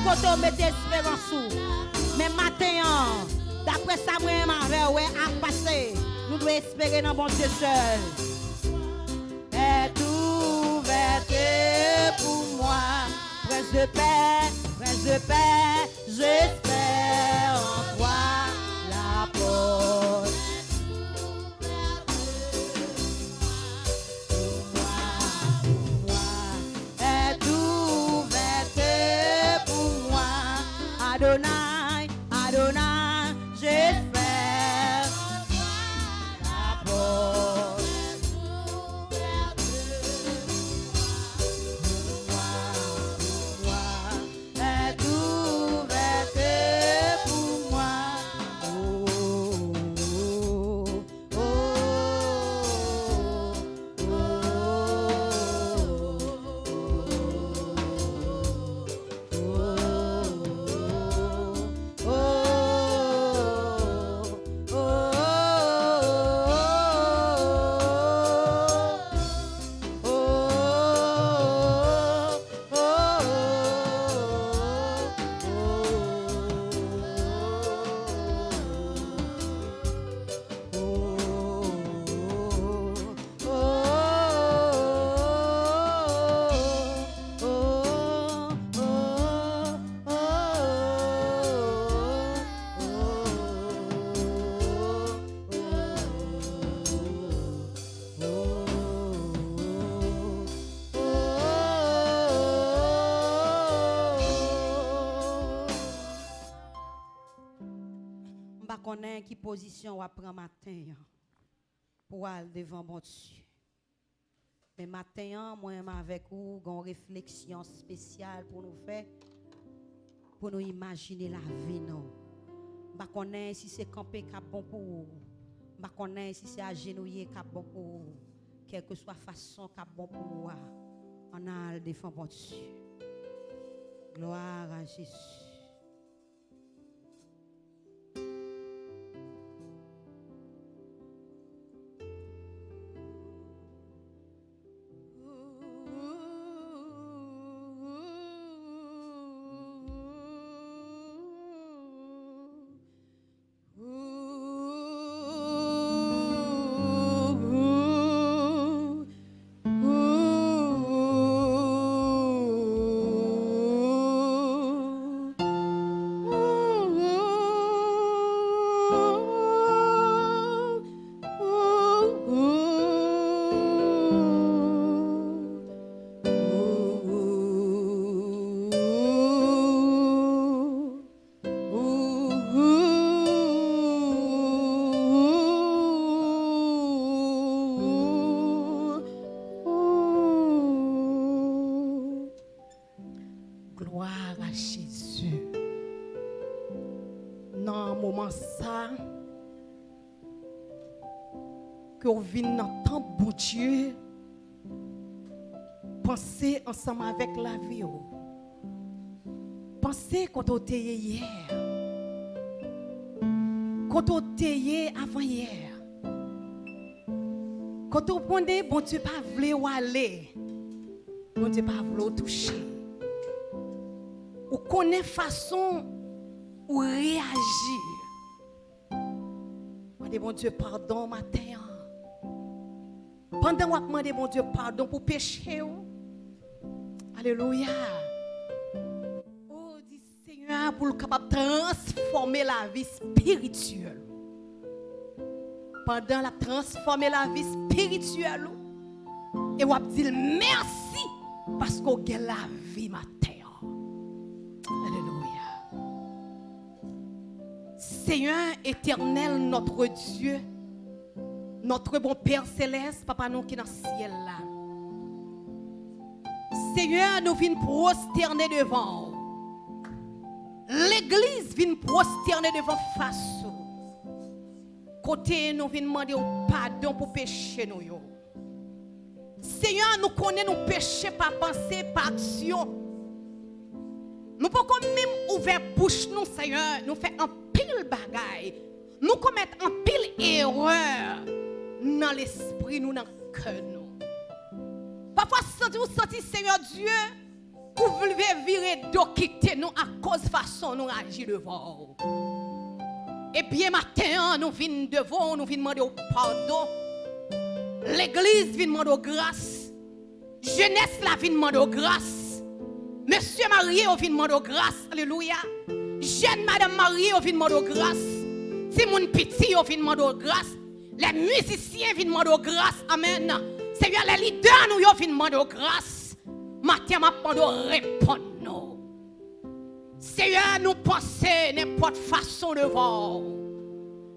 photo mettez espérance sous. Mais matin, d'après ça, moi, ouais, à passer. Nous devons espérer dans bon Dieu seul. Est ouverte pour moi. Prince de paix, j'espère en toi. La porte. Est ouverte pour moi. Adonai, Adonai, j'espère la porte. Est ouverte pour moi. Oh, oh, oh, connaît qui position à prendre matin pour aller devant mon Dieu. Mais matin, moi avec vous, une réflexion spéciale pour nous faire, pour nous imaginer la vie non. Je connais si c'est camper qui bon pour vous. Je connais si c'est agenouiller qui bon pour vous. Quelle que soit la façon qui bon pour vous. On a le devant mon Dieu. Gloire à Jésus. Que vous venez dans tant bon Dieu, pensez ensemble avec la vie. Pensez quand vous étiez hier, quand vous étiez avant hier, quand vous prenez bon Dieu pas voulu aller, bon Dieu pas voulu toucher. Vous connaissez façon où réagir. Demandez bon Dieu pardon matin. Pendant que vous demandez mon Dieu pardon pour pécher. Alléluia. Oh, dit Seigneur, pour le capable de transformer la vie spirituelle. Pendant la transformer la vie spirituelle. Et vous dites merci parce qu'on a la vie matin. Alléluia. Seigneur éternel, notre Dieu. Notre bon Père Céleste, Papa nous qui est dans le ciel là. Seigneur, nous venons prosterner devant. L'église vient prosterner devant face. Côté nous venons demander pardon pour pécher nous. Seigneur, nous connaissons nos péchés par pensée, par action. Nous ne pouvons pas même ouvrir bouche nous, Seigneur, nous faire un pile bagaille. Nous commettons un pile erreur. Dans l'esprit, nous, dans le cœur, nous. Parfois, vous sentez, Seigneur Dieu, Vous voulez virer d'eau quitter nous à cause de façon nous agir devant. Et bien matin, nous venons devant, nous venons demander pardon. L'église vient demander grâce. Jeunesse la vient demander grâce. Monsieur marié vient demander grâce. Alléluia. Jeune madame mariée vient demander grâce. Si mon petit vient demander grâce. Les musiciens viennent demander grâce. Amen. Seigneur, les leaders nous viennent demander grâce. Matin, m'a demandé répondre nous. Seigneur, nous pensons n'importe façon devant.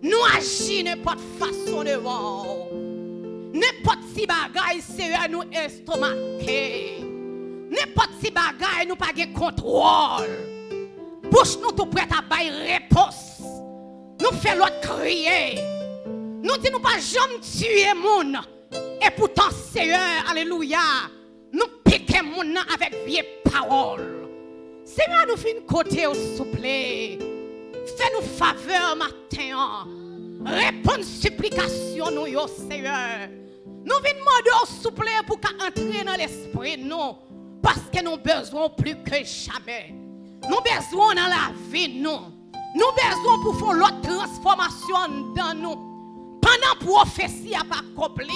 Nous agissons n'importe façon devant. N'importe si bagaille, Seigneur, nous estomaquer. N'importe si bagaille, nous pas de contrôle. Bouche nous tout prêt à bailler réponse. Nous faisons l'autre crier. Nous disons pas jamais tuer moun. Et pourtant, Seigneur, alléluia, nous piquons moun avec vieille parole. Seigneur, nous faisons côté au souple. Fais-nous faveur matin. Réponds supplication nous, yo, Seigneur. Nous venons demander au souple pour qu'entrer dans l'esprit, nous. Parce que nous avons besoin plus que jamais. Nous avons besoin dans la vie, nous. Nous avons besoin pour faire l'autre transformation dans nous. Pendant que la prophétie n'a pas accompli,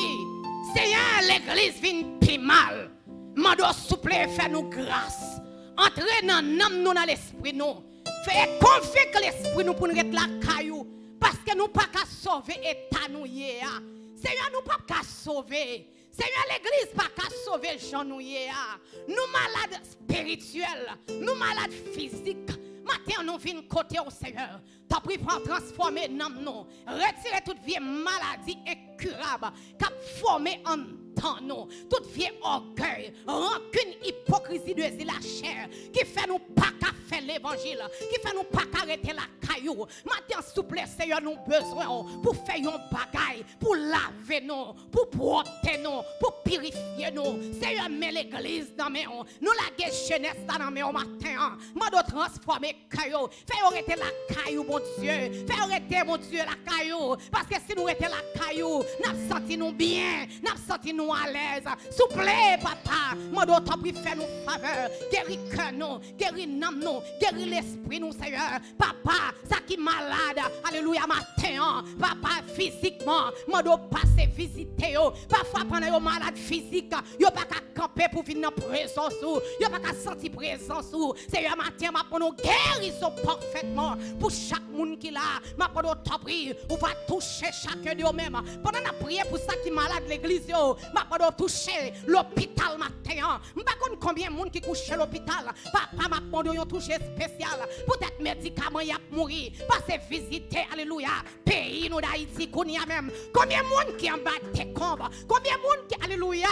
Seigneur, l'église vient plus mal. Mando souple, fais-nous grâce. Entrez dans l'âme, nous, dans l'esprit, nous. Fais convaincre l'esprit, nous, pour nous être la caillou. Parce que nous ne pouvons pas sauver l'état, nous. Seigneur, nous ne pouvons pas sauver. Seigneur, l'église ne peut pas sauver Jean, nous. Nous malades spirituels, nous malades physiques. Maintenant, nous venons côté au Seigneur. T'as pris pour transformer nous. Retirer toute vieille maladie incurable qui a formé en temps nous. Toute vieille orgueil, rancune, hypocrisie de la chair qui fait nous pas qu'à faire l'évangile, qui fait nous pas qu'à arrêter la caillou. Maintenant, s'il vous plaît, Seigneur, nous besoin pour faire un bagaille, pour laver nous, pour porter nous, pour purifier nous. Seigneur, mets l'église dans mes mains. Nous la jeunesse dans mes mains matin. Nous doit transformer caillou. Fais arrêter la caillou, mon Dieu. Fais arrêter, mon Dieu, la caillou. Parce que si nous étions la caillou, nous senti nous bien, nous senti nous à l'aise. S'il vous plaît, papa, moi dois t'en prier, faire nous faveur. Guéris cœur nous, guéris l'âme nous, guéris l'esprit nous, Seigneur. Papa, ça qui est malade, alléluia, matin, papa, physiquement, moi dois passer visiter yo. Parfois, pendant yo malade physique, yo pas qu'à camper pour venir dans présence ou, yo pas qu'à sentir présence ou. Seigneur, matin, m'a pour nous guérison parfaitement pour chaque monde qui là. M'a pour nous t'en prier, on va toucher chacun de eux-mêmes. Pendant la prière pour ça qui est malade l'église yo, m'a pour nous toucher l'hôpital matin. M'pas connait combien de monde qui couche à l'hôpital. Papa m'a pour nous toucher spécial. Peut-être médicaments y a mourir. Passer visiter, alléluia, pays nous d'Haïti qu'on y a même. Combien de monde qui en bas de combat. Combien de monde qui, alléluia,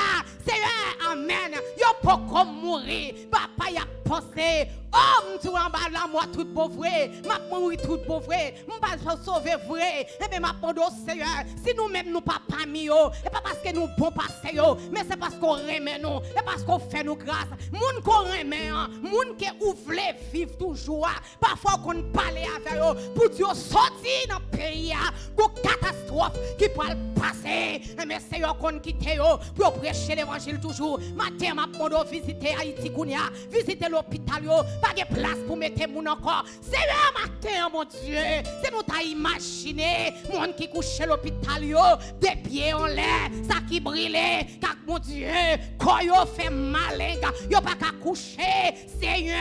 Seigneur, amen. Yo pas comme mourir. Papa y a pensé. Oh, tu en bas là, moi, tout beau vrai. Ma mourir tout beau vrai. M'pas sauver vrai. Et bien, ma pendant Seigneur. Si nous-mêmes, nous pas parmi eux. Et pas parce que nous bon passer eux. Mais c'est parce qu'on remet nous. Et parce qu'on fait nous grâce. Moun qu'on remet, moun qui ouvre vivre toujours. Parfois, qu'on parle avec eux. Pour Dieu sortir dans le pays. Pour catastrophe qui peut passer. Mais Seigneur, qu'on quitte eux. Pour prêcher l'évangile toujours. Matin, ma pendant visiter Haïti, visiter l'hôpital. Pas de place pour mettre moun encore. Seigneur, matin, mon Dieu, c'est nous t'as imaginé, mon qui couche à l'hôpital, des pieds en l'air, ça qui brille, car mon Dieu, quand yo fait malin, yo pas qu'à coucher, Seigneur,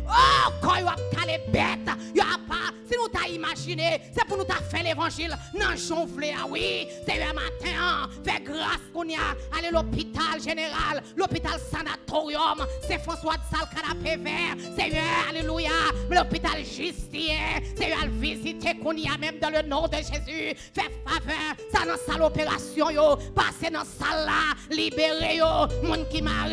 oh, quand yo a calé bête, yo a pas, si nous t'as imaginé, c'est pour nous t'as fait l'évangile, non, j'onfle, ah oui, Seigneur, matin, fais grâce qu'on y a, allez l'hôpital général, l'hôpital sanatorium, c'est François de Sal canapé vert, Seigneur, alléluia, l'hôpital Justien, Seigneur, visiter qu'on y a même dans le nom de Jésus. Fais faveur, ça dans salle opération, yo, passez dans salle là, libérez yo, moun qui marre,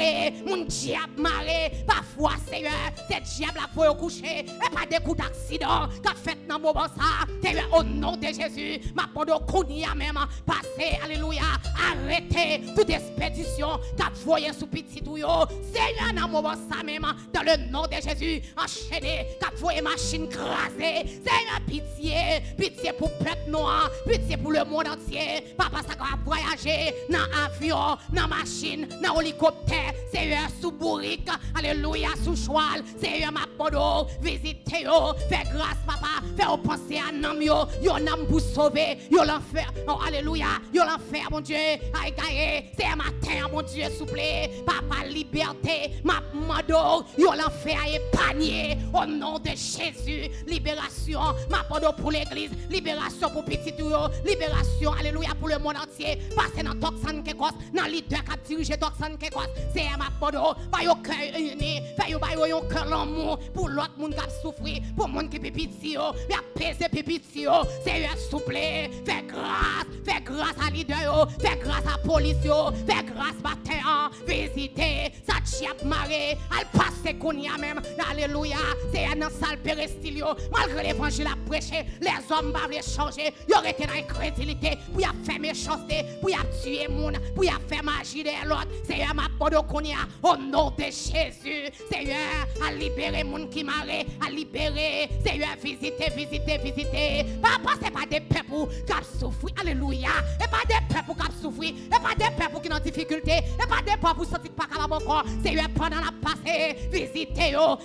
moun diable marre, parfois, Seigneur, c'est diable là pour coucher, et pas des coups d'accident, qu'a fait dans le moment ça, Seigneur, au nom de Jésus, ma pendant qu'on y a même, passez, alléluia, arrêtez toute expédition, qu'a voyé sous petit ou yo, Seigneur, dans le moment ça même, dans le nom de Jésus, enchaînez, qui voit machine crasée. Seigneur, pitié, pitié pour le peuple noir, pitié pour le monde entier. Papa, ça va voyager dans avion, dans machine, dans hélicoptère. Seigneur, sous bourrique, alléluia, sous cheval. Seigneur, ma podo, visitez yo, fais grâce, papa, fais penser à nam yo, yo nam pour sauver, yo l'enfer, oh alléluia, yo l'enfer, mon Dieu, aïe gaye, c'est un matin, mon Dieu, s'il vous plaît, papa, liberté, ma mado, yo l'enfer épargné, au nom de Jésus, libération, ma podo pour l'église, libération pour petit tout, libération, alléluia, pour le monde entier, passer dans Toxan Kekos, dans leader qui a dirigé Toxan Kekos, c'est ma podo, pas yo cœur uni, fait yo ba yo cœur l'amour, pour l'autre monde qui a souffert, pour le monde qui pipiti yo, mais a pesé pipiti yo, Seigneur, s'il vous plaît, fais grâce à leader yo, fais grâce à police yo, fais grâce matin, visiter, ça tchiap maré, al passe qu'on y a même, alléluia, c'est un salle pérestil yo, malgré l'évangile à prêcher, les hommes va les changer, y aurait été dans l'incrédulité, pour y a fait méchanceté, pour y a tué moun, pour y a fait magie de l'autre, Seigneur, ma podo qu'on y a, au nom de Jésus, Seigneur, à libérer moun qui maré, à libérer, Seigneur, visiter. Papa, c'est pas des peuples qui ont souffert, alléluia, et pas des peuples qui ont souffert, et pas des peuples qui ont difficulté, et pas des peuples qui sont pas capables encore, Seigneur, pendant la passée, visitez yo,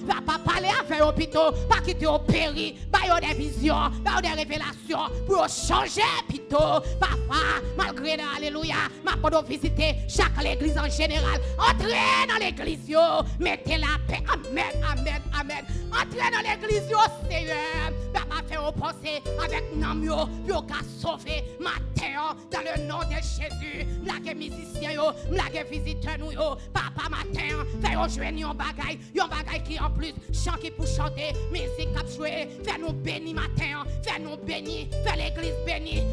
papa, parler avec eux plutôt, pas quitter au péri, pas des visions, pas des révélations, pour changer plutôt, papa, malgré, alléluia, ma pour visiter chaque église en général, entrez dans l'église, yo, mettez la paix, amen, entrez dans l'église, yo, Seigneur, papa, fait penser avec Namio, pour qu'à sauver ma terre, dans le nom de Jésus, la musicien, yo, la visiteur, nous, yo, papa, ma terre, fait jouer yon bagay qui en plus, chant qui pour chanter, musique qui jouer, fait nous bénir ma terre, fait nous bénir, fait l'église bénie,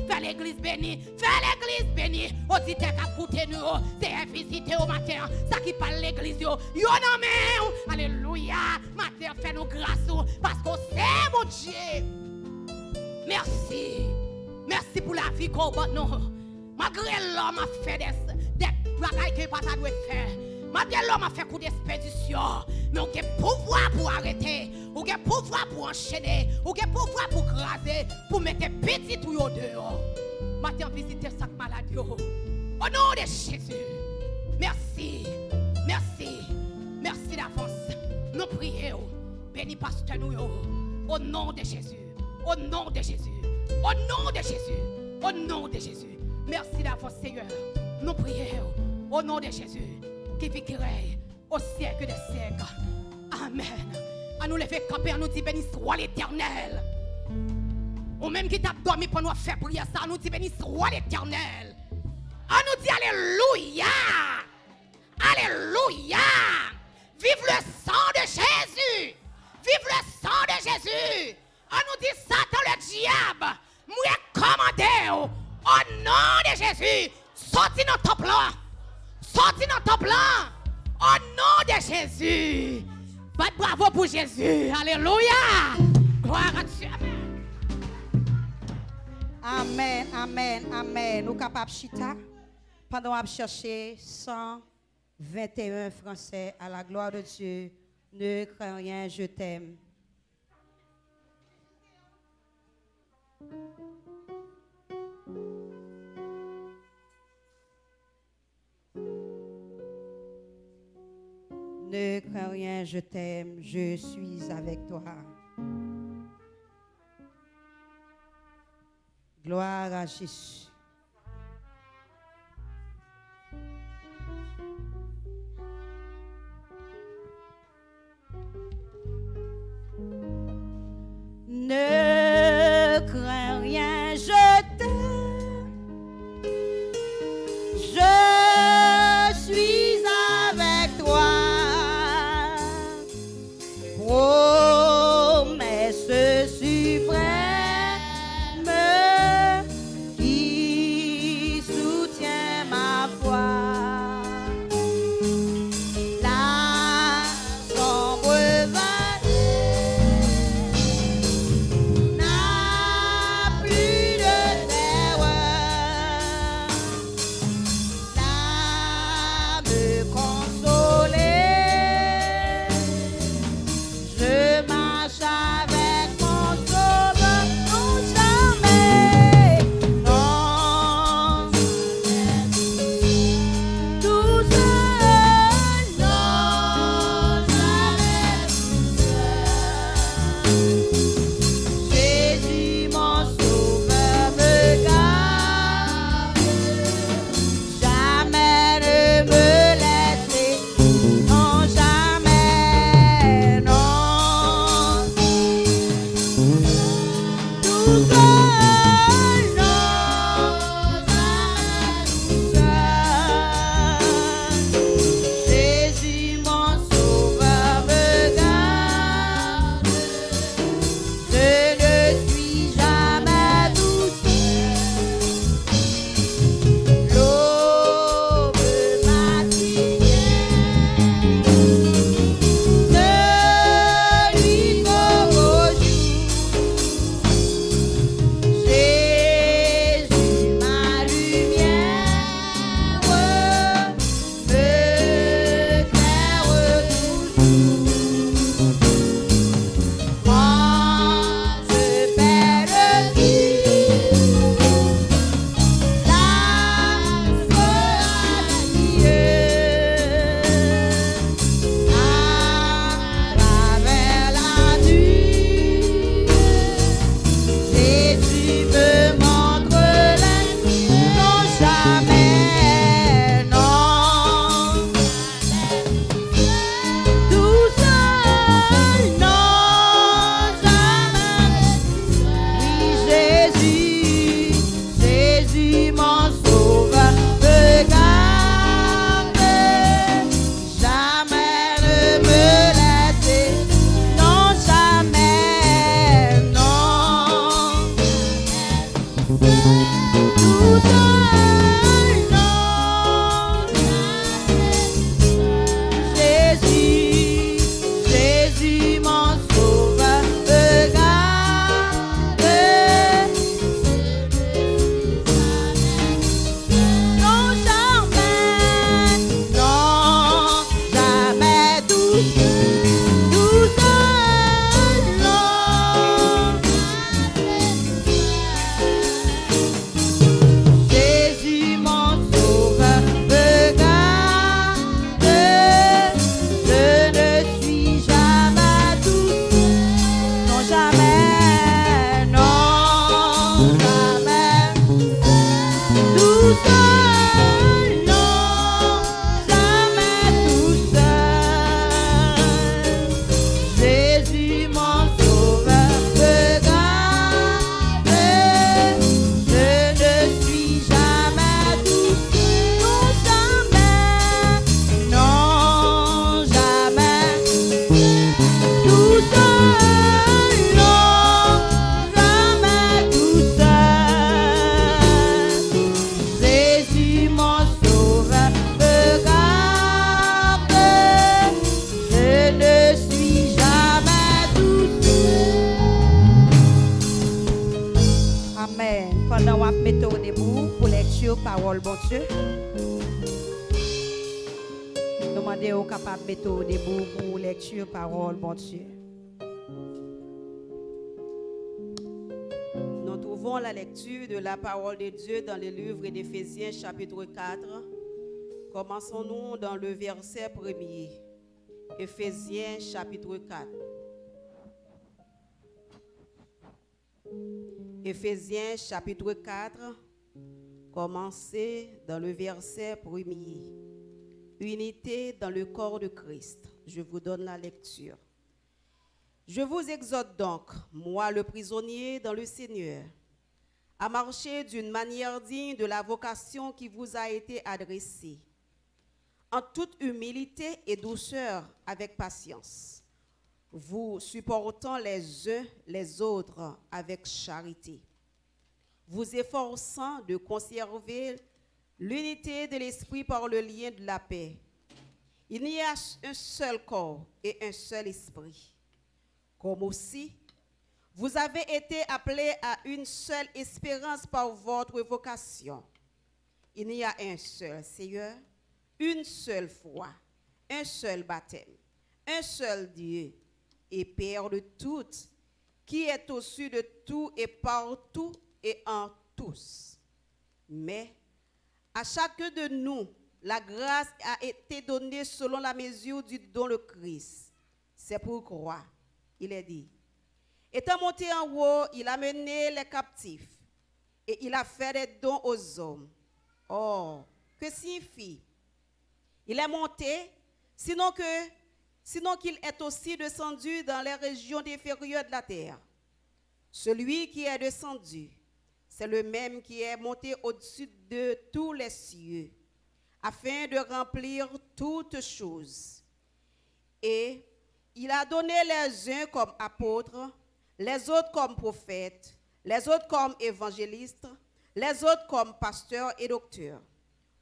auditeur qui a coûté nous, c'est visiter au matin, ça qui parle l'église, yo, non mais, alléluia, matin, fait nous grâce, parce qu'on sait, mon Dieu. Merci pour la vie qu'on bat nous. Malgré l'homme a fait des bagailles qu'il pas doit faire. Malgré l'homme a fait coup d'expédition. Mais on a pouvoir pour arrêter. On a pouvoir pour enchaîner. On a pouvoir pour craser. Pour mettre petit tout dehors. Maintenant, visiter chaque maladie. Au nom de Jésus. Merci d'avance. Nous prions. Bénis pasteur nous. Au nom de Jésus. Au nom de Jésus. Au nom de Jésus. Au nom de Jésus. Merci d'avance, Seigneur. Nous prions. Au nom de Jésus. Qui vivrait au siècle des siècles. Amen. À nous lever camper, à nous dire béni soit l'Éternel. Ou même qui t'a dormi pour nous faire prier ça, à nous dire béni soit l'Éternel. À nous dire alléluia. Alléluia. Vive le sang de Jésus. Vive le sang de Jésus. À nous dire Satan le diable. Moi commandé au nom de Jésus. Sorti dans ton plan. Sorti dans ton plan. Au nom de Jésus. Bravo pour Jésus. Alléluia. Gloire à Dieu. Amen. Nous capables chita. Pendant qu'on chercher 121 français à la gloire de Dieu. Ne crains rien, je t'aime. Ne crains rien, je t'aime, je suis avec toi. Gloire à Jésus. Ne crains rien, je t'aime. Je suis avec toi. Promesse suprême qui parole, bon Dieu. Demandez aux capables de mettre debout pour lecture, parole, bon Dieu. Nous trouvons la lecture de la parole de Dieu dans le livre d'Éphésiens chapitre 4. Commençons-nous dans le verset 1er. Éphésiens chapitre 4. Éphésiens chapitre 4, commencez dans le verset 1er. Unité dans le corps de Christ. Je vous donne la lecture. Je vous exhorte donc, moi le prisonnier dans le Seigneur, à marcher d'une manière digne de la vocation qui vous a été adressée, en toute humilité et douceur avec patience, vous supportant les uns les autres avec charité, vous efforçant de conserver l'unité de l'esprit par le lien de la paix. Il y a un seul corps et un seul esprit. Comme aussi, vous avez été appelés à une seule espérance par votre vocation. Il y a un seul Seigneur, une seule foi, un seul baptême, un seul Dieu et Père de toutes, qui est au-dessus de tout et partout et en tous. Mais à chacun de nous, la grâce a été donnée selon la mesure du don de Christ. C'est pourquoi il est dit, étant monté en haut, il a mené les captifs et il a fait des dons aux hommes. Or, que signifie? Il est monté, sinon qu'il est aussi descendu dans les régions inférieures de la terre. Celui qui est descendu, c'est le même qui est monté au-dessus de tous les cieux, afin de remplir toutes choses. Et il a donné les uns comme apôtres, les autres comme prophètes, les autres comme évangélistes, les autres comme pasteurs et docteurs,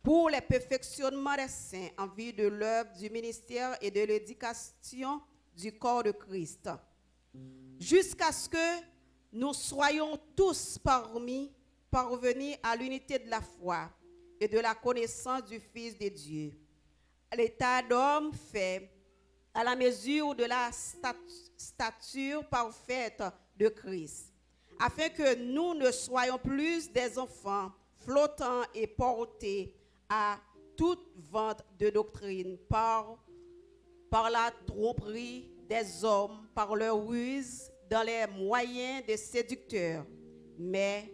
pour le perfectionnement des saints en vue de l'œuvre du ministère et de l'éducation du corps de Christ, jusqu'à ce que nous soyons tous parvenus à l'unité de la foi et de la connaissance du Fils de Dieu, l'état d'homme fait à la mesure de la stature parfaite de Christ, afin que nous ne soyons plus des enfants flottants et portés à toute vente de doctrine par la tromperie des hommes, par leur ruse dans les moyens des séducteurs, mais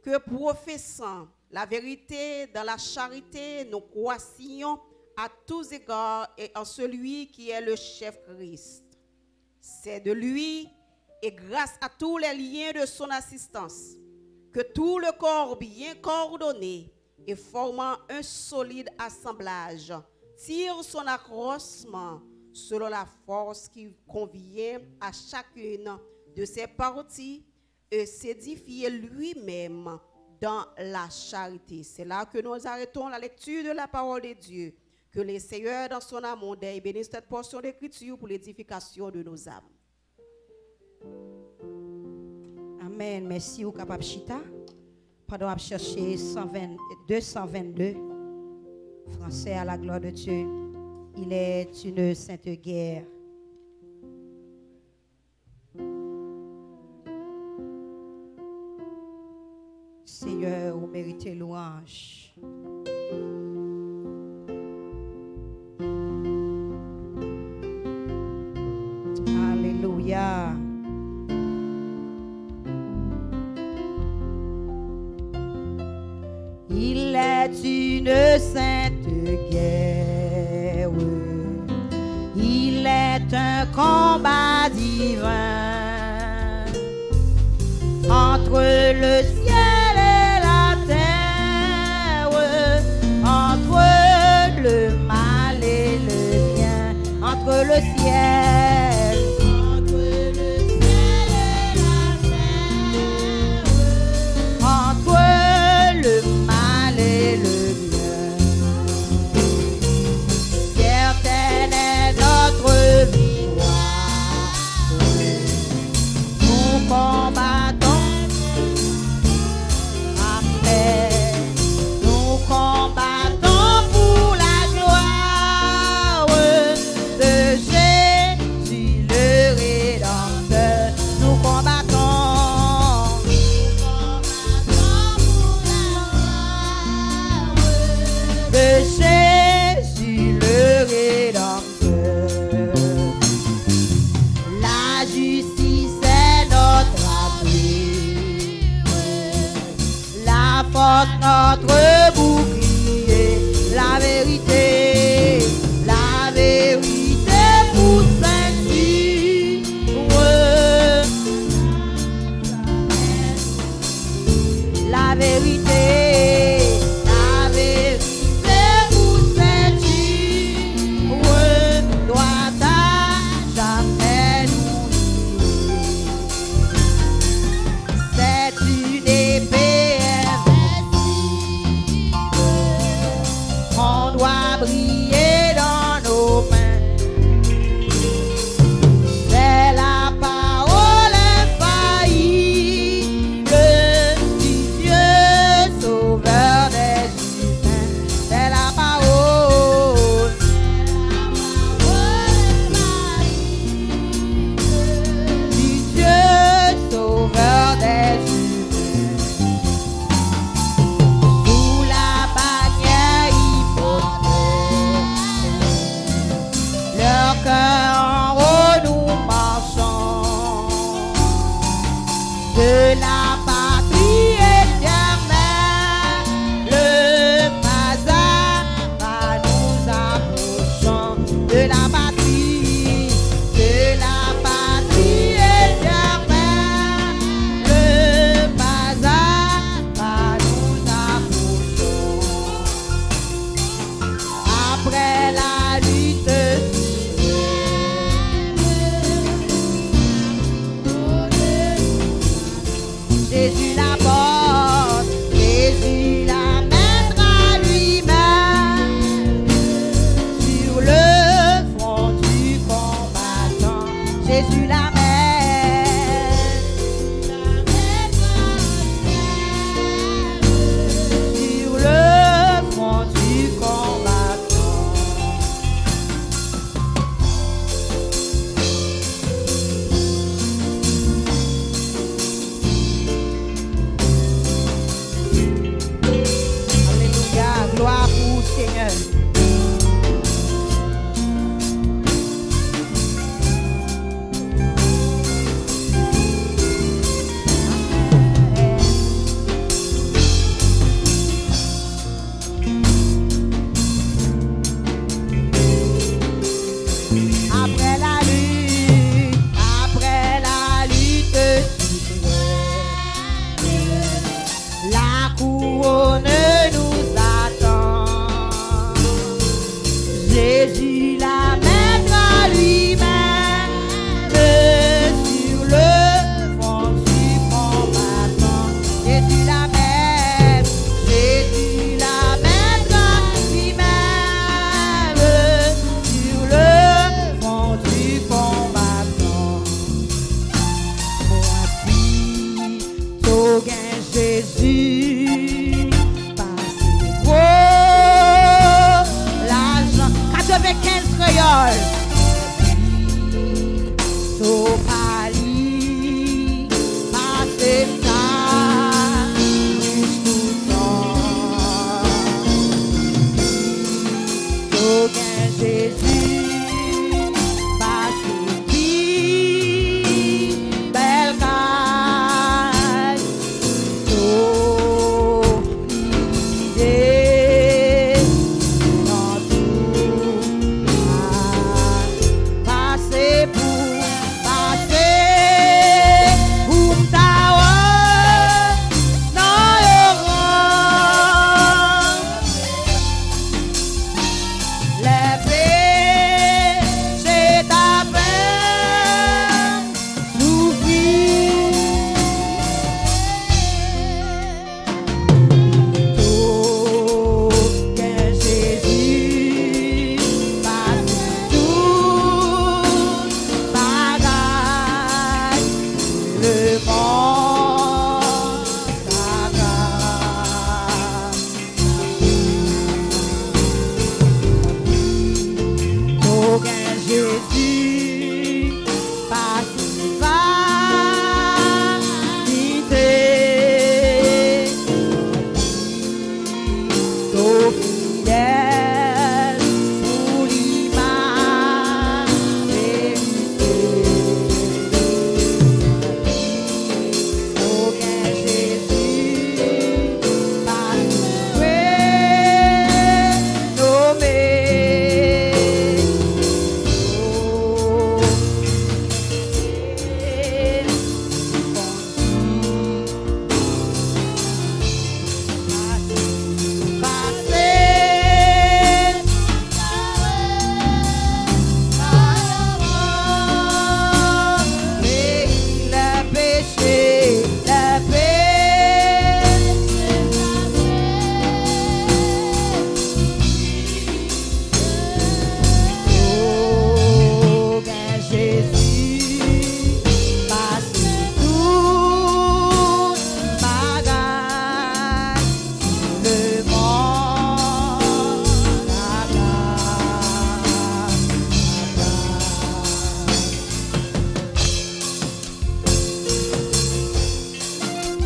que professant la vérité dans la charité, nous croissions à tous égards et en celui qui est le chef Christ. C'est de lui et grâce à tous les liens de son assistance que tout le corps bien coordonné et formant un solide assemblage tire son accroissement selon la force qui convient à chacune de ses parties et s'édifier lui-même dans la charité. C'est là que nous arrêtons la lecture de la parole de Dieu. Que le Seigneur, dans son amour, bénisse cette portion d'écriture pour l'édification de nos âmes. Amen. Merci au capable Chita. Pendant à chercher 222 français à la gloire de Dieu. Il est une sainte guerre. Seigneur, vous méritez louange. Alléluia. Il est une sainte guerre. Il est un combat divin entre le ciel et la terre, entre le mal et le bien, entre le ciel. Entre le ciel et la terre, entre le mal et le bien. Certaine est notre victoire. Nous combattons. Nous justice est notre abri. La force notre bouclier. La vérité pour ceinture. La vérité pour ceinture. Doit à jamais nous lier. C'est une épée invincible. On doit briller dans nos mains. C'est la parole infaillible du Dieu sauveur des humains. C'est la parole du Dieu sauveur des humains. Sous la bannière hypothèque, leur cœur en haut nous marchons. De la patrie éternelle, le pas à pas nous approchons. De la patrie éternelle, le pas à pas nous approchons. Après la lutte Jésus la porte, Jésus la mettra lui-même sur le front du combattant. Jésus la sur le front du combattant. Alléluia, gloire au Seigneur.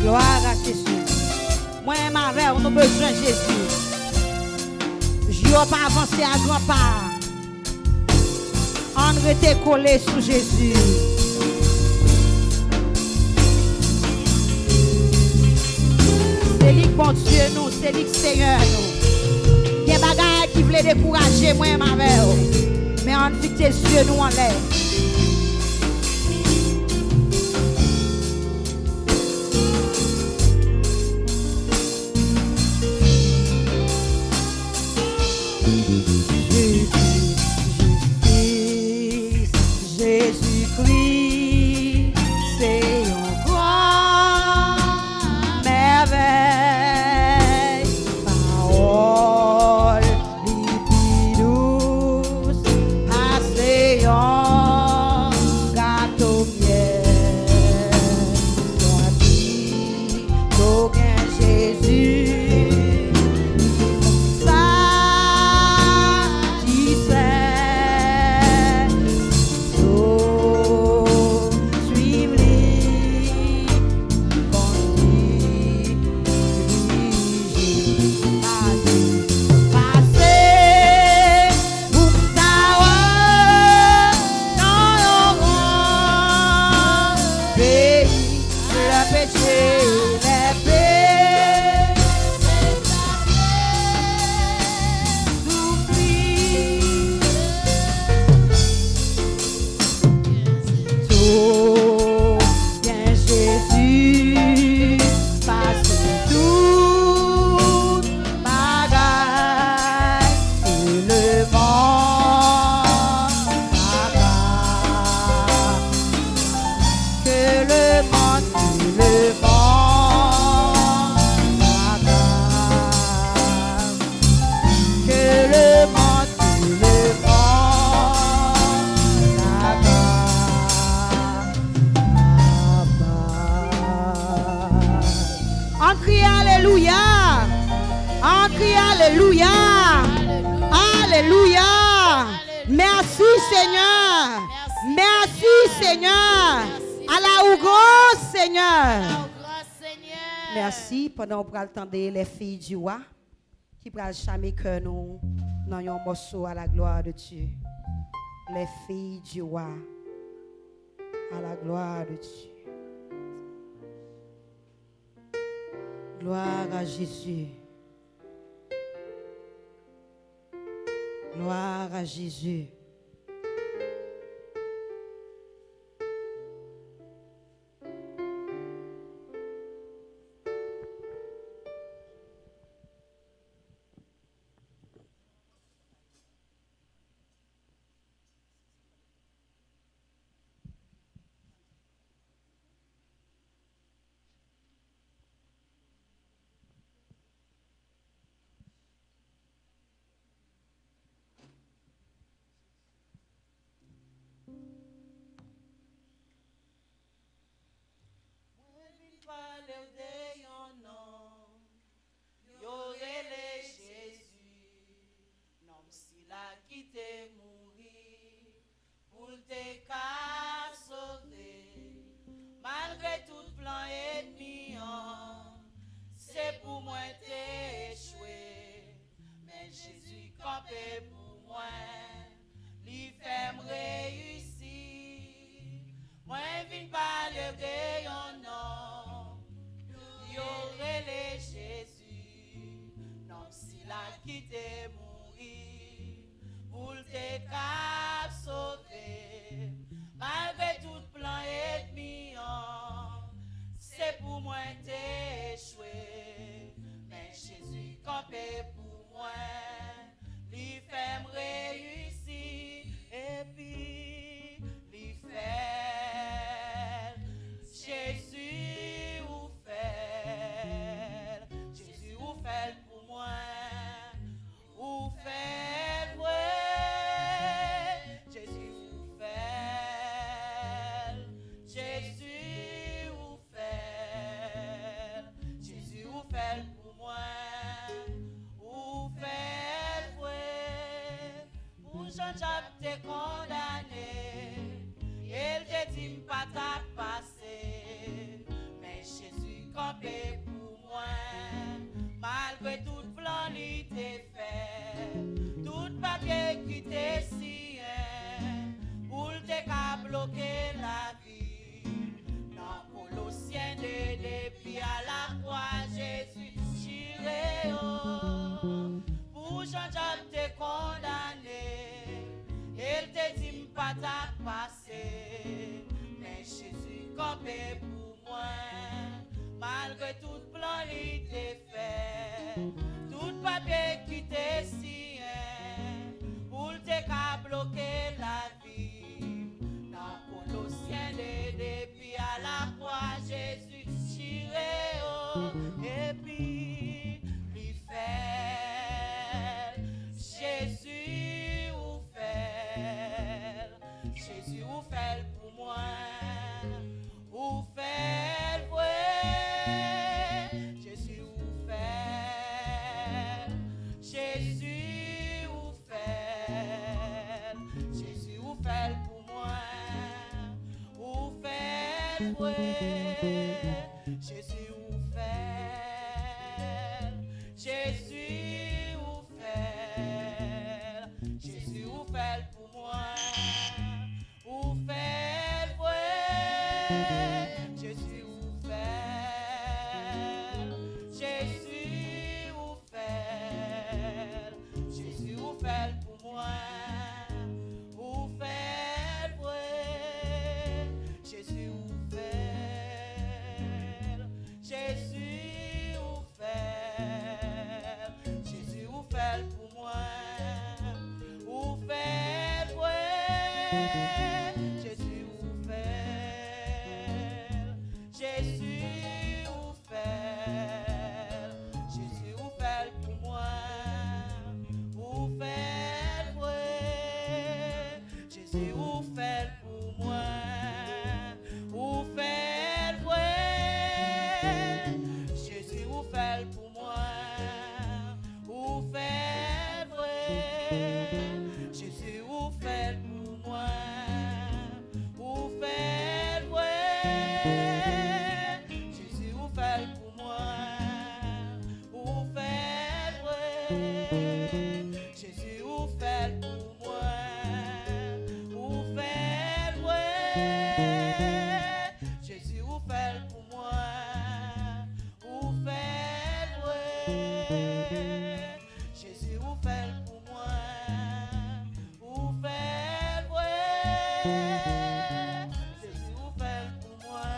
Gloire à Jésus. Moi, ma mère, on a besoin de Jésus. Je ne vais pas avancer à grand pas. On reste collé sous Jésus. C'est lui bon Dieu nous, c'est lui Seigneur nous. Il y a des bagages qui veulent décourager moi et ma mère. Mais on fixe les yeux nous en l'air. Jésus-Christ, c'est un grand merveille, parole douce, passé en gâteau miel, toi qui t'aucun Jésus, ça Alléluia. Alléluia. Merci Seigneur. Merci Seigneur. À la ou grand Seigneur. Merci pendant qu'on attendre les filles du roi qui prennent jamais que nous dans un morceau à la gloire de Dieu. Les filles du roi à la gloire de Dieu. Gloire à Jésus. Gloire à Jésus. Ou fait vrai t'a passé, mais Jésus campé pour moi. Malgré tout plan il t'est fait, tout papier qui t'est signé, pour te qu'à bloquer la vie. Dans Colossiens depuis à la croix, Jésus tiré haut, et puis lui fait, Jésus ou fait, Jésus ou fait pour moi, ou fait vrai, Jésus ou fait, Jésus ou fait, Jésus ou fait pour moi, ou fait vrai, Jésus ou fait, Jésus ou fait, Jésus ou fait pour moi, ou fait vrai, Jésus ou fait, Jésus ou fait, Jésus ou fait pour moi, ou fait vrai, Jésus ou fait, Jésus ou fait, Jésus ou fait pour moi, ou fait vrai, Jésus ou fait, Jésus ou fait, Jésus ou fait pour moi, ou fait vrai, Jésus ou fait pour moi, ou fait vrai, Jésus ou fait pour moi, ou fait vrai, Jésus ou fait pour moi, ou fait vrai, Jésus ou fait pour moi, ou fait vrai, Jésus ou fait pour moi, ou fait vrai, Jésus ou fait pour moi, ou fait vrai, Jésus ou fait pour moi, ou fait vrai, Jésus ou fait pour moi,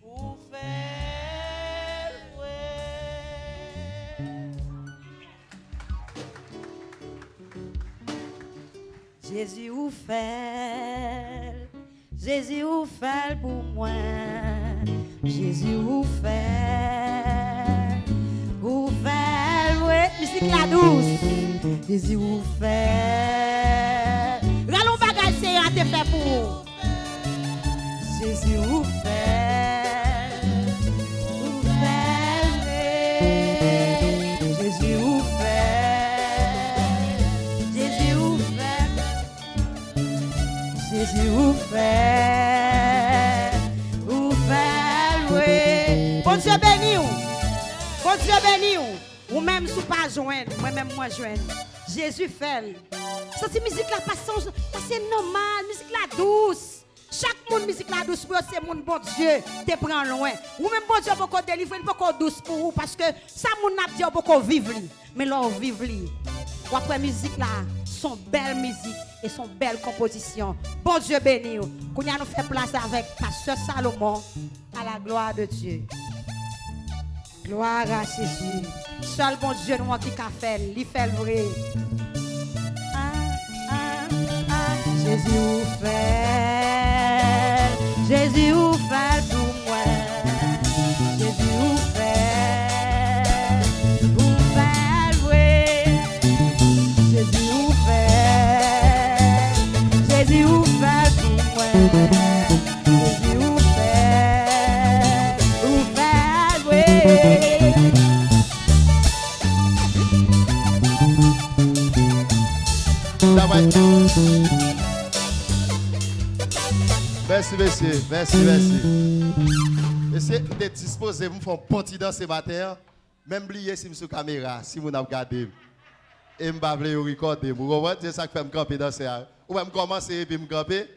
ou fait vrai. Jésus ou fait, Jésus ou fait pour moi, Jésus ou fait, ouais, musique la douce, Jésus ou fait, Rallons bagage c'est à te faire pour. Jésus ou fait, ouais, Jésus ou fait, Jésus ou fait, Jésus ou fait, ouais. Bon Dieu béni ou, bon Dieu béni ou même sous pas joindre, moi-même moi joindre. Jésus fait. Cette musique là passe, c'est normal, musique là douce. Chaque monde musique la douce pour c'est mon bon Dieu te prend loin. Ou même bon Dieu beaucoup délivrer, beaucoup douce pour vous parce que ça mon n'a dit beaucoup vivre li. Mais là on vivre li. Ou après musique là, son belle musique et son belle composition. Bon Dieu béni. Qu'on y a nous fait place avec pasteur Salomon à la gloire de Dieu. Gloire à Jésus. Seul bon Dieu nous qui a fait, il fait le vrai. Jésus ou fait, Jésus ou fait pour moi, Jésus ou fait, oui, Jésus ou fait, Jésus ou fait pour moi, Jésus ou fait, oui. Ça va être... Merci, monsieur. Merci, merci. Essayez d'être disposé, vous faites partie dans ce matin. Même oublier si vous sur caméra, si vous n'avez regardé. Et je vais vous recorder. Vous comprenez? C'est ça qui fait me camper dans ce. Ou même commencer et puis me camper.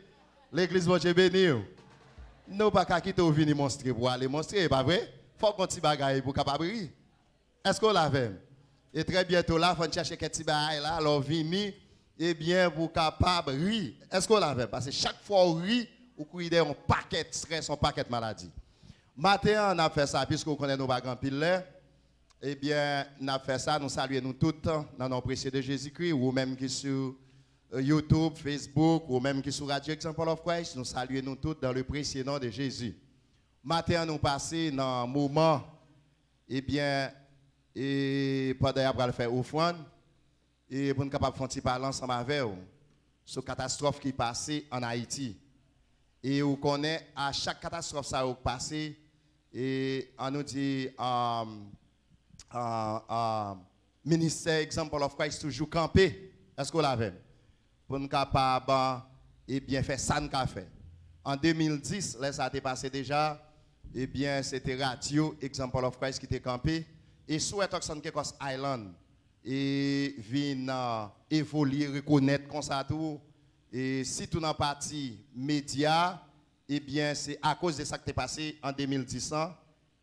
L'église va te bénir. Nous pas qu'à quitter ou venir montrer pour aller montrer, pas vrai? Faut qu'on t'y bagaille pour capable rire. Est-ce qu'on l'a fait? Et très bientôt là, faut chercher quelques petits bagailles là, alors venir eh bien, vous capable de rire. Est-ce qu'on l'avait? Parce que chaque fois on rit, vous criez un paquet de stress, un paquet de maladie. Matin, on a fait ça, puisque vous connaissez nos bagages en pile. Eh bien, on a fait ça, nous saluons nous tous dans nos précieux de Jésus-Christ, ou même qui sur YouTube, Facebook, ou même qui sur Radio Example of Christ, nous saluons nous tous dans le précieux nom de Jésus. Matin, nous passons dans un moment, eh bien, et pendant qu'on va faire offrande, et pour nous capables de faire un petit parler ensemble avec vous sur la catastrophe qui est passée en Haïti. Et vous connaissez, à chaque catastrophe qui est passée, et on nous dit, ministère Example of Christ toujours campé. Est-ce qu'on l'avait? Pour nous capables et bien faire ça nous fait. En 2010, là ça a été passé déjà, et bien c'était Radio Example of Christ qui était campé et sur Tucson Caicos Island et vient évoluer, reconnaître comme ça tout et si tout dans partie média, et bien c'est à cause de ça qui est passé en 2010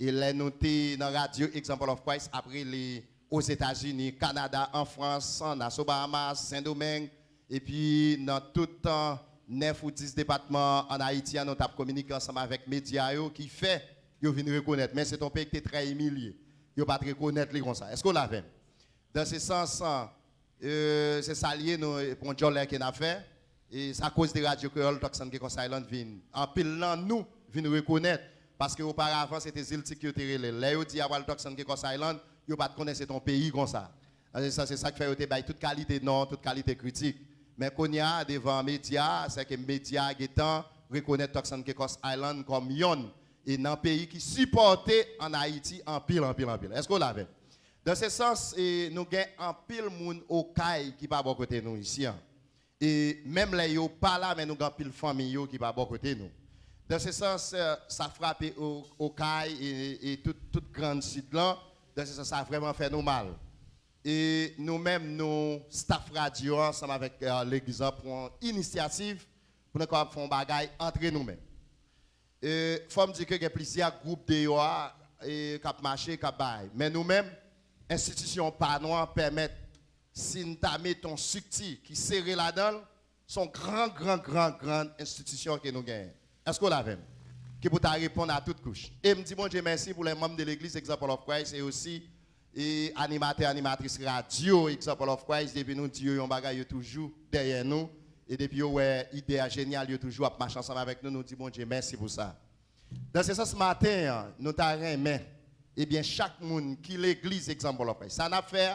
et les noté dans Radio Example of Christ après les aux États-Unis, Canada, en France, en Bahamas, Saint-Domingue et puis dans tout temps 9 ou 10 départements en Haïti, nous avons communiqué ensemble avec les médias qui fait, ils viennent reconnaître. Mais c'est un pays qui est très humilié. Ils ne peuvent pas reconnaître les comme ça. Est-ce qu'on l'a fait? Dans ce sens, c'est ça lié pour un job qu'on a fait. Et c'est à cause des radios créoles, Tucson Caicos Island viennent. En pile, nous viennent reconnaître. Parce qu'auparavant, c'était Ziltik qui était relais. Là, ils disent à Tucson Caicos Island, ils ne peuvent pas connaître ton pays comme ça. C'est ça qui fait toute qualité non, toute qualité critique. Mais qu'on y a devant les médias, c'est que les médias reconnaissent Tucson Caicos Island comme yon et dans un pays qui supportait en Haïti en pile. Est-ce qu'on l'avait? Dans ce sens, nous avons un pile monde au CAI qui pas bon côté nous ici. Et même les yo pas là, mais nous avons pile famille qui pas bon côté nous. Dans ce sens, ça frappe au CAI et toute grande sud là. Dans ce sens, ça a vraiment fait nous mal. Et nous-mêmes, nous, staff radio, ensemble avec l'église, pour une initiative pour nous faire un bagage entre nous-mêmes. Il faut me dire qu'il y a plusieurs groupes de yoa qui marchent, qui baillent. Mais nous-mêmes, institutions pas noires permettent, si nous avons ton succès qui serré là-dedans, sont grande institution que nous gagnons. Est-ce qu'on l'avait? Qui peut répondre à toutes couches. Et me dit, bon Dieu, merci pour les membres de l'église Example of Christ et aussi et animateur, animatrice radio, Example of Christ, depuis nous, Dieu, on bagaille toujours derrière nous. Et depuis, ouais, idée géniale, il toujours à marcher ensemble avec nous, nous dit bon Dieu, merci pour ça. Dans ce sens, ce matin, nous t'arrêtons, eh bien, chaque monde qui l'église Example of Christ, ça n'a fait,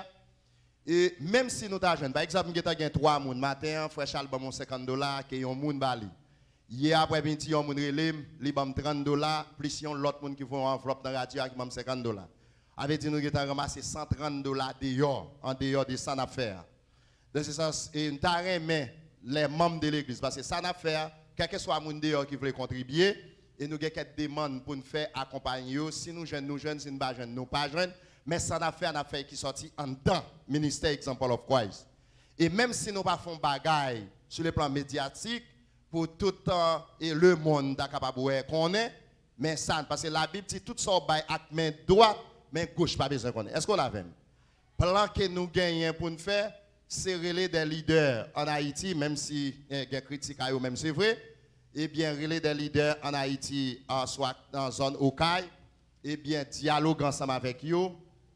et même si nous t'arrêtons, par exemple, nous avons 3 personnes, matin, frère Charles, bon, $50, qui est un monde bali. Hier après midi, on relève, il bam $30, plus l'autre monde qui font enveloppe dans la radio qui bam $50. Avait dit nous avons ramassé $130 dehors, en dehors de ça d'affaires. Dans ce sens, nous avons les membres de l'église, parce que ça d'affaires, quel que soit le monde dehors qui veut contribuer, et nous avons quelques demandes pour nous faire accompagner, si nous jeunes, si nous pas jeunes, nous pas jeunes, mais ça d'affaires qui sorti en dedans, ministère Example of Christ. Et même si nous pas font bagaille sur le plan médiatique, pour tout et le monde capable qu'on est, mais ça, parce que la Bible dit tout ça avec main droite, mais gauche pas besoin qu'on ait. Est-ce qu'on l'a fait? Plan que nous gagnons pour nous faire, c'est relais des leaders en Haïti, même si il y a des critiques à eux, même c'est vrai, et bien relais des leaders en Haïti, soit dans la zone Okaï, et bien dialogue ensemble avec eux,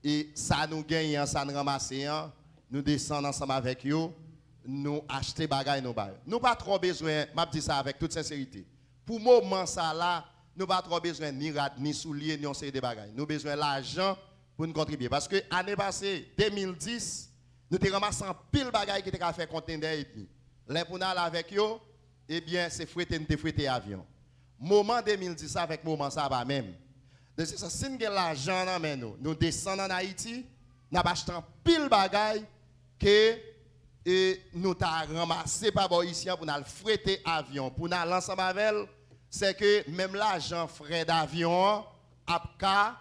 et ça nous gagne, ça nous ramasse, nous descendons ensemble avec eux, nous acheter bagaille nous bail. Nous pas trop besoin, m'a dit ça avec toute sincérité. Pour moment ça là, nous pas trop besoin ni rat ni souliers ni on sait des bagailles. Nous besoin l'argent pour nous contribuer parce que année passée 2010, nous te ramassé en pile bagaille qui était à faire conteneur et puis. Les pour aller avec eux, eh bien c'est fréter avion. Moment 2010 avec moment ça va même. De ça si nous l'argent dans nous descendons en Haïti, nous acheté en pile bagaille que et nous avons ramassé par ici pour nous fréter avion. Pour nous ensemble avec elle, c'est que même l'argent frais d'avion a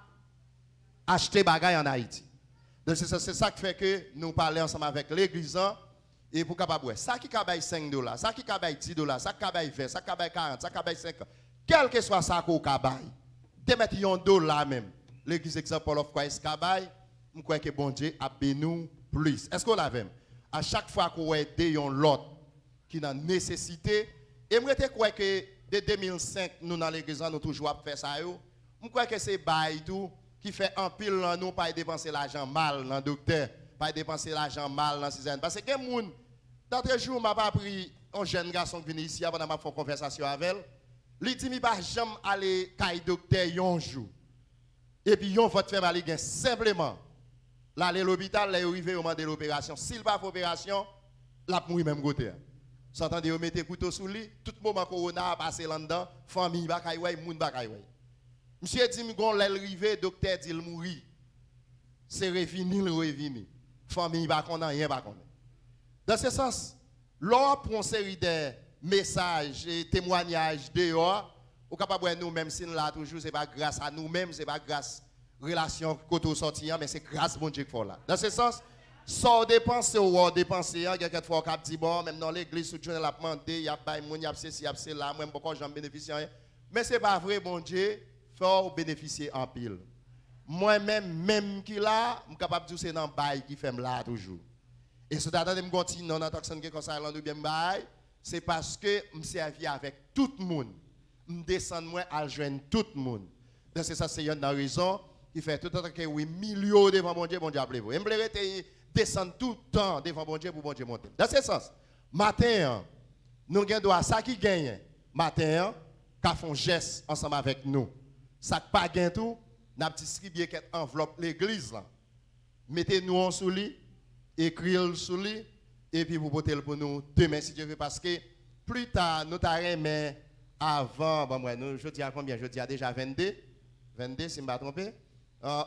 acheter bagaille en Haïti. Donc c'est ça qui fait que nous parlons ensemble avec l'église et pour capable ça qui cabaye $5, ça qui cabaye $10, ça qui cabaye 20, ça qui cabaye 40, ça qui cabaye 50. Quel que soit ça qu'on cabaye, de mettre $1 même. L'église Example of Christ cabaye, je crois que bon Dieu a béni plus. Est-ce qu'on l'a vu? à chaque fois qu'on aide l'autre qui a nécessité, et moi je crois que de 2005 nous dans l'église nous toujours fait ça yo. Je crois que c'est bail tout qui fait un pile dans nous pas dépenser l'argent mal dans docteur, pas dépenser l'argent mal dans ciserne parce que moun d'entre jour m'a pas pris un jeune garçon qui vient ici avant m'a faire conversation avec elle. Li dit mi pas jamais aller caille docteur un jour. Et puis yon votre faire mal gain simplement l'aller à l'hôpital, là arrivé au moment de l'opération. S'il pas fait opération, la mourir même côté. S'entendez vous mettez couteau sous lui, tout moment corona a passé là-dedans, famille ba kay way, moun ba kay way. Monsieur dit gon l'el rivé, docteur dit il mourir. C'est revini. Famille ba connait rien ba connait. Dans ce sens, lors pour une série de messages et témoignages dehors, ou capable nous même si là toujours c'est pas grâce à nous-mêmes, c'est pas grâce relation côté sorti mais c'est grâce bon Dieu qui fait là. Dans ce sens, sans dépenser ou dépenser, quelques fois cap dit bon même dans l'église sous journée la demandé, il y a bail moun, il y a ceci, il y a cela, moi pourquoi j'en bénéficie rien. Mais c'est pas vrai bon Dieu, faut bénéficier en pile. Moi-même qui là, je suis capable de dire c'est dans bail qui fait là toujours. Et si d'attendre me continue dans l'action que comme ça là nous bien bail, c'est parce que me servi avec tout le monde. Me descendre moi à joindre tout le monde. Donc c'est ça c'est une raison qui fait tout le temps que oui millions devant bon Dieu appelez-vous. Et me rester descendre tout le temps devant bon Dieu pour bon Dieu monter. Dans ce sens, matin nous gagne droit ça qui gagne. Matin qu'a font geste ensemble avec nous. Ça pas gagne tout, n'a distribué quelques enveloppes l'église là. Mettez-nous en sous lit, écrire sous lit et puis vous portez pour nous demain si Dieu veut parce que plus tard nous t'arrêtons avant bon moi nous je dis à combien je dis à déjà 22 si je ne me pas trompé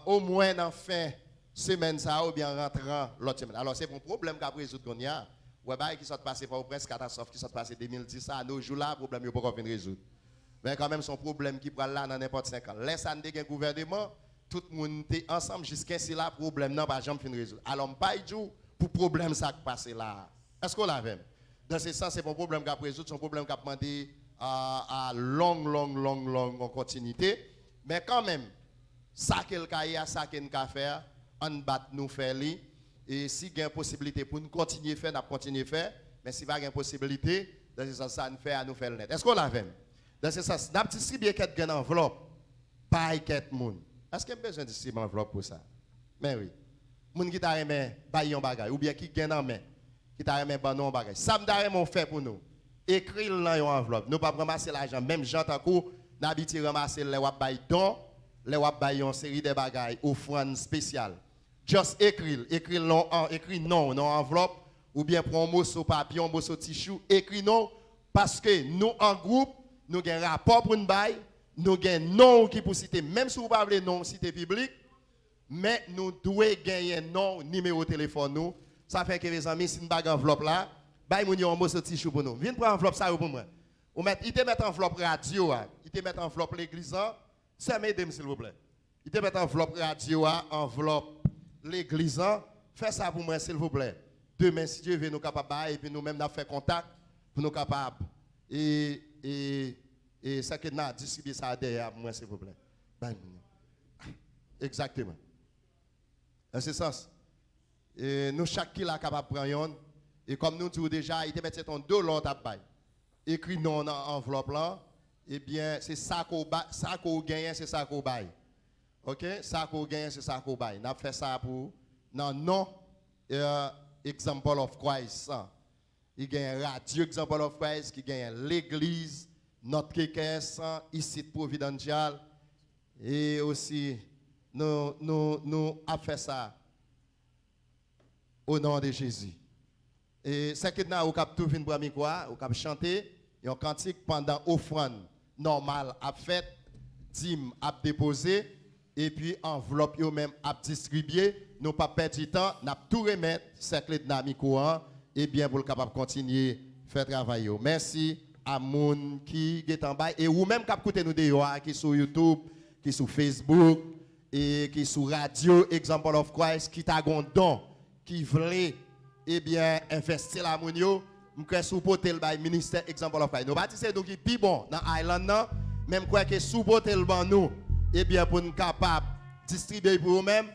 au moins en fin semaine ça ou bien rentrant l'autre semaine. Alors c'est un problème qu'a résoudre qu'on y a ouais bah qui sont passé par presque catastrophe qui sont passé 2010 ça nos jours là problème yo pas venir résoudre. Mais quand même son problème qui prend là dans n'importe 5 ans. Laisse ça un gouvernement tout le monde est ensemble jusqu'à ce là problème non pas jamais fin résoudre. Alors pas jour pour problème ça qui passe là. Est-ce qu'on l'a même? Dans ce sens c'est un problème qu'a résoudre, son problème qu'a demandé à longue continuité. Mais quand même, ça qu'elle a, ça qu'elle a fait, on bat nous faire li. Et si il y a une possibilité pour nous continuer à faire, nous continuer à faire. Mais si il n'y a pas de possibilité, dans ce sens, ça nous fait à nous faire le net. Est-ce qu'on l'a fait? Dans ce sens, nous avons distribué quelques enveloppes, pas quelques monde. Est-ce qu'il y a besoin de distribuer une enveloppe pour ça? Mais oui. Les gens qui t'a aimé, bailler un bagage, ou bien qui gagne en main, qui t'a aimé, bailler un bagage. Ça m'a fait pour nous. Écrire dans une enveloppe. Nous ne pouvons pas ramasser l'argent. Même gens tant que nous habituons à ramasser les wap bay don, les wap bay une série de bagages, offrandes spéciales. Just écrire non dans enveloppe, ou bien prendre un morceau papier, un morceau tissu, écrire non, parce que nous en groupe, nous avons un rapport pour nous bail, nous avons un nom qui pour citer, même si vous ne pouvez pas non cité public, mais nous devons gagner un nom, numéro de téléphone nous. Ça fait que les amis, si nous avons une enveloppe là, bay moun yon morceau tissu pour nous. Viens prendre enveloppe ça pour moi. Ou mettre il te met enveloppe radio, il te met enveloppe l'église, ça m'aide s'il vous plaît. Il te met enveloppe radio, enveloppe l'église, fais ça pour moi s'il vous plaît. Demain si Dieu veut nous capable et puis nous même n'a fait contact pour nous capable et ça que n'a distribuer ça derrière moi s'il vous plaît. Exactement. Dans ce sens, nous chaque qui là capable prendre. Et comme nous disons déjà, il te met ton $2 à bail. Écrit non dans l'enveloppe là, eh bien, c'est ça qu'on gagne, c'est ça qu'on bail. OK? Ça qu'on gagne, c'est ça qu'on bail. On a fait ça pour non Example of Christ. Il gagne Radio Example of Christ, qui gagne l'église, notre KKS, ici Providential. Et aussi, nous avons fait ça au nom de Jésus. Et c'est que nous avons tout fin pour quoi, nous avons chanté un cantique pendant offrande normale à fait, dîme à déposer et puis enveloppe yo même à distribuer. Nous pas perdre du temps, nous tout remettre cercle dynamique et bien pour le capable continuer faire travail. Merci à moun qui est en bas et ou même qui écoutez nous dehors qui sur YouTube, qui sur Facebook et qui sur radio Example of Christ qui t'a un don qui voulait eh bien, investir la mounio, m'cré supporter le ministère Example of Christ. Nous bâtissons donc qui bon dans Island même quoi que supporter le ban nous eh bien pour nous capable distribuer pour nous-mêmes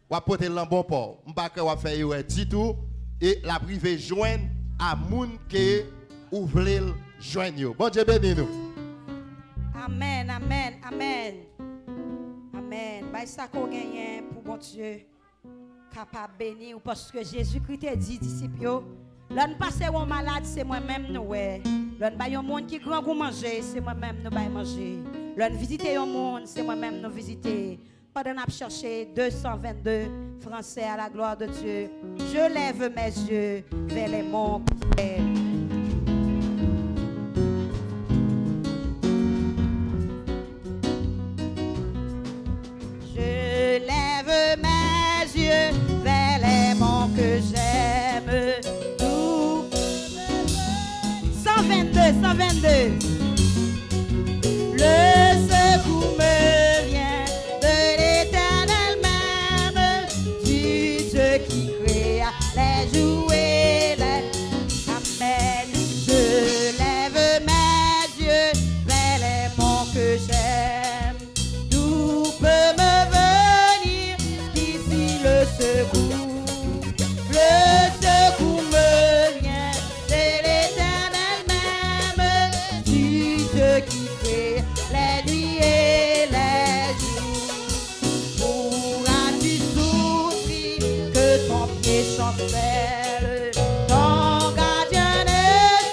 ou porter le bon port. M'pas que va faire du tout et la privé joindre à moun qui ouvre le joindre. Bon Dieu béni nous. Amen, amen, amen. Amen. Bah ça qu'on gagne pour bon Dieu capable bénir parce que Jésus-Christ a dit disciples yo, l'on passe un malade c'est moi-même nous ouais. L'on ba un monde qui grand pour manger, c'est moi-même nous ba manger. L'on visiter un monde, c'est moi-même nous visiter. Pendant qu'on a cherché 222 Français à la gloire de Dieu, je lève mes yeux vers les monts. Je lève mes yeux vers les monts que j'aime. Tout 122. Le secours me vient de l'Éternel même, du Dieu qui créa les jours et les Amen. Je lève mes yeux vers les monts que j'aime. D'où peut me venir d'ici le secours? Le secours me vient de l'Éternel même, du Dieu qui crée les nuits et les jours. Pourras-tu souffrir que ton pied chancelle? Ton gardien ne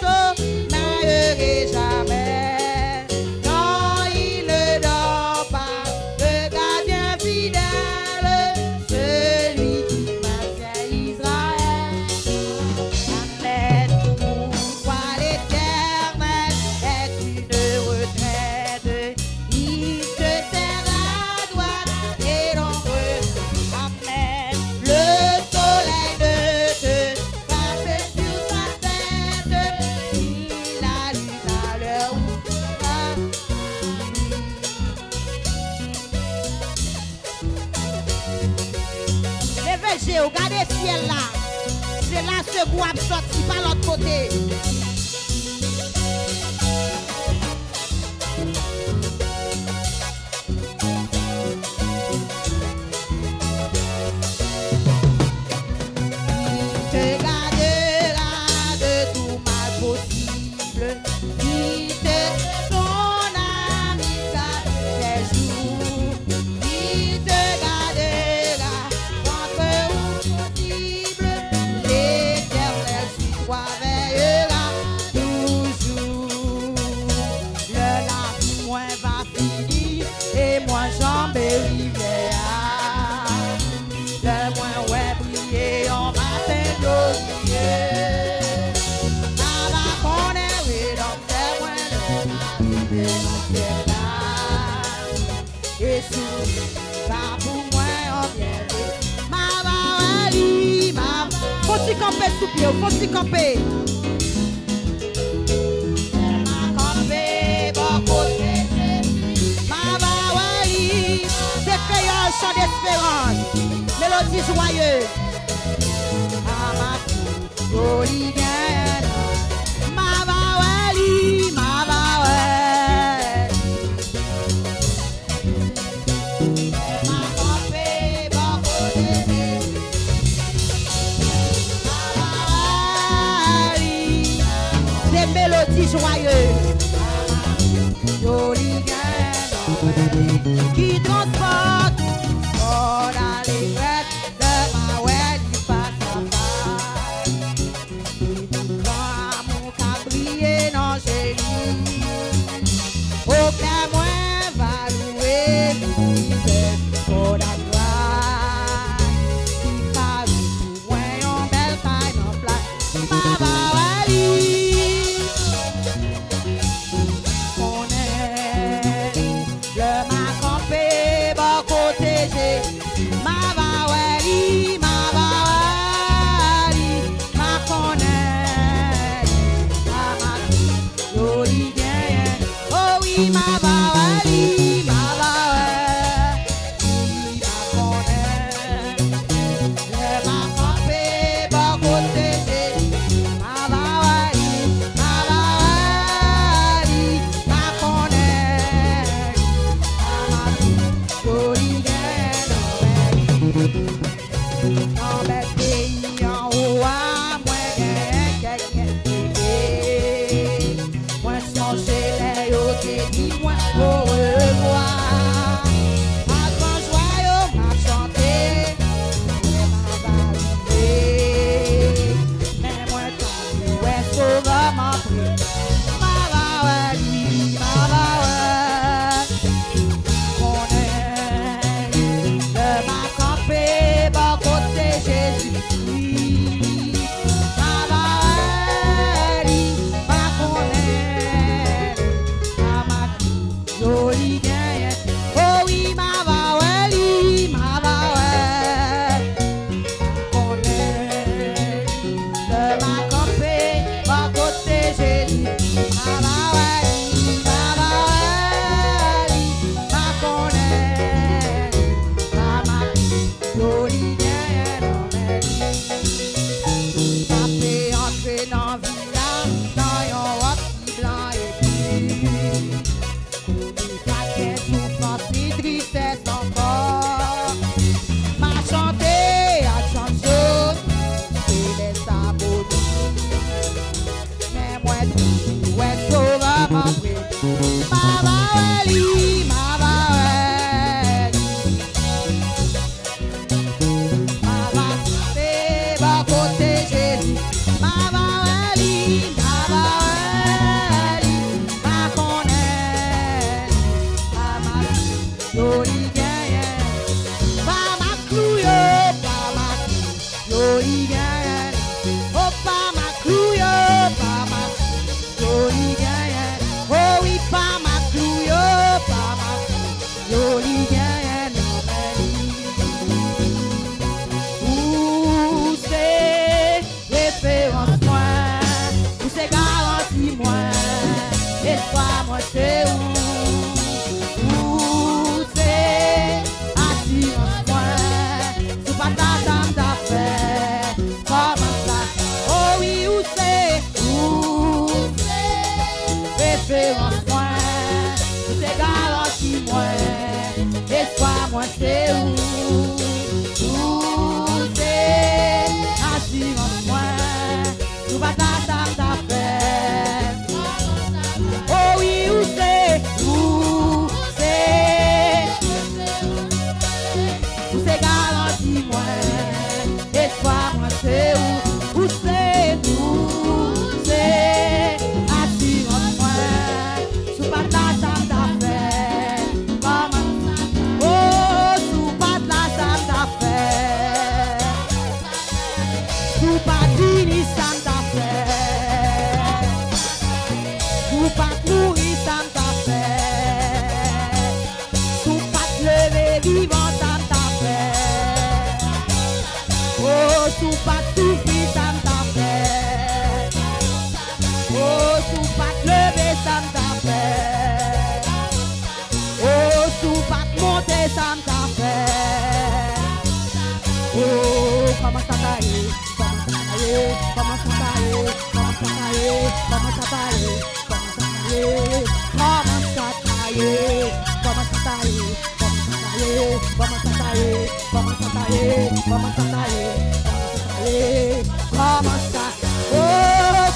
sommeillerait jamais. Non, il ne dort pas, le gardien fidèle, celui qui maintient Israël. Amen. Pour toi l'Éternel est une retraite. Il te tient à droite et l'ombre. Amen. Le soleil ne te frappe sur ta tête. Il allume à l'heure où tu vas. Levez, regardez le ciel là. C'est là ce bois sorti par l'autre côté. Te gardera de tout mal possible. Il te son ami chaque jour. Il te gardera contre où possible. L'Éternel sur toi veillera toujours. Le lac moins va finir et moins jambe et rivière. Le moins ouais briller en matin glorieux. Nava qu'on est rédempteur moins de la vie et sous va pour moi en bien. Ma va ma faut-tu camper sous pied, faut-tu camper. Ma camper bon côté. Ma va c'est créole chant d'espérance. Mélodie joyeuse. Ma Olivienne. Ma va ma campé bon côté. Des mélodies joyeuses. Olivienne qui transporte. Oh, la livrette de ma ouais du face à face. Quand mon cabrier non j'ai aucun moins va louer misère pour la gloire. Qui parle tout moins en belle caille en place. Baba Wali. On est le ma campé bon côté j'ai. Ma Wali, ma connaît. Ma joli bien. Oh oui, ma Wali, ma connaît. Le ma campé bon côté j'ai. Ma Wali, ma connaît. Ma joli bien. En bel pays en haut. au revoir. À grand joyeux m'a chanté, mais m'a validé. Mais moi quand ouais sauveur m'a pris, m'a validé, m'a validé. Mon aile de ma campée, bon côté Jésus-Christ. Ma validé, ma connaît, ma jolie gagne. Oh oui, ma validé, ma validé. Connaît de ma campée, bon côté Jésus. Ma validé, ma validé, ma connaît, ma jolie gagne. Ma fait entrer dans la villa, dans un robe blanc et pur. Les paquets souffrance et tristesse encore. M'a chanté à chanson, et les sabots. Mais moi, ouais, sauveur m'a pris. Ma validé, ma validé. Ma validé, bon côté Jésus. Ma validé, ma connaît. Ma jolie gagne. Pas ma clouille, pas ma jolie gagne. Oh, pas ma clouille, pas ma jolie gagne. Oh oui, pas ma clouille, pas ma jolie gagne. Où c'est référence moi, où c'est garantie moi, espoir moi c'est où c'est assurance moi, sous pas ta dame d'affaires, comment ça, oh oui où c'est référence moi, où c'est garantie moi, espoir moi c'est où c'est assurance moi, sous pas ta dame d'affaires. Oh oui, où c'est garanti moi, espoir moi c'est où c'est assurance moi, sous pas la table d'affaires, comment oh sous pas la table d'affaires, sous pas dîner table d'affaires. Sous pas mourir, ça t'a fait. Sous pas lever vivant, ça t'a fait. Oh, sous pas souffrir, ça t'a fait. Oh, sous pas lever, ça t'a fait. Oh, sous pas monter, ça t'a fait. Oh, comment ça t'aille, comment ça t'aille, comment ça t'aille, comment ça t'aille, comment ça t'aille. Comment ça taille, comment ça taille, comment ça taille, comment ça taille, comment ça taille, comment ça taille, oh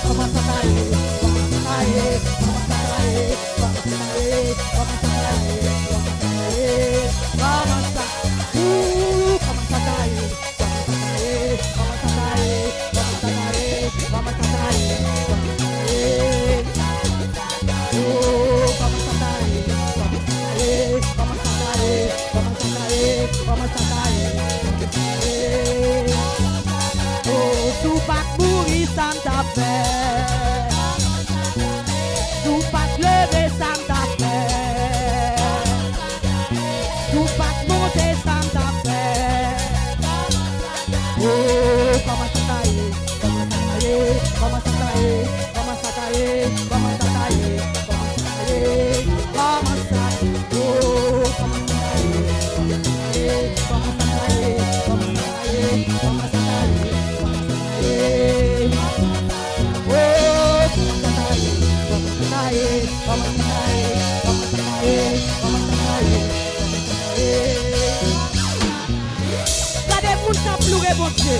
comment ça taille, comment ça taille, comment ça taille, comment ça taille, comment ça taille, comment ça comment ça taille, comment ça taille, comment ça taille, comment ça taille, comment ça taille, oh, comment ça taille, comment ça taille, comment ça taille, comment ça taille, comment ça taille, oh, sous pas mourir, ça t'a fait, sous pas lever, ça t'a fait, sous pas monter, ça t'a fait, oh, comment ça taille, comment ça taille, comment ça taille, comment ça taille, comment ça taille. Comment ça, oh, comment ça, comment ça, comment ça, comment ça, bon Dieu.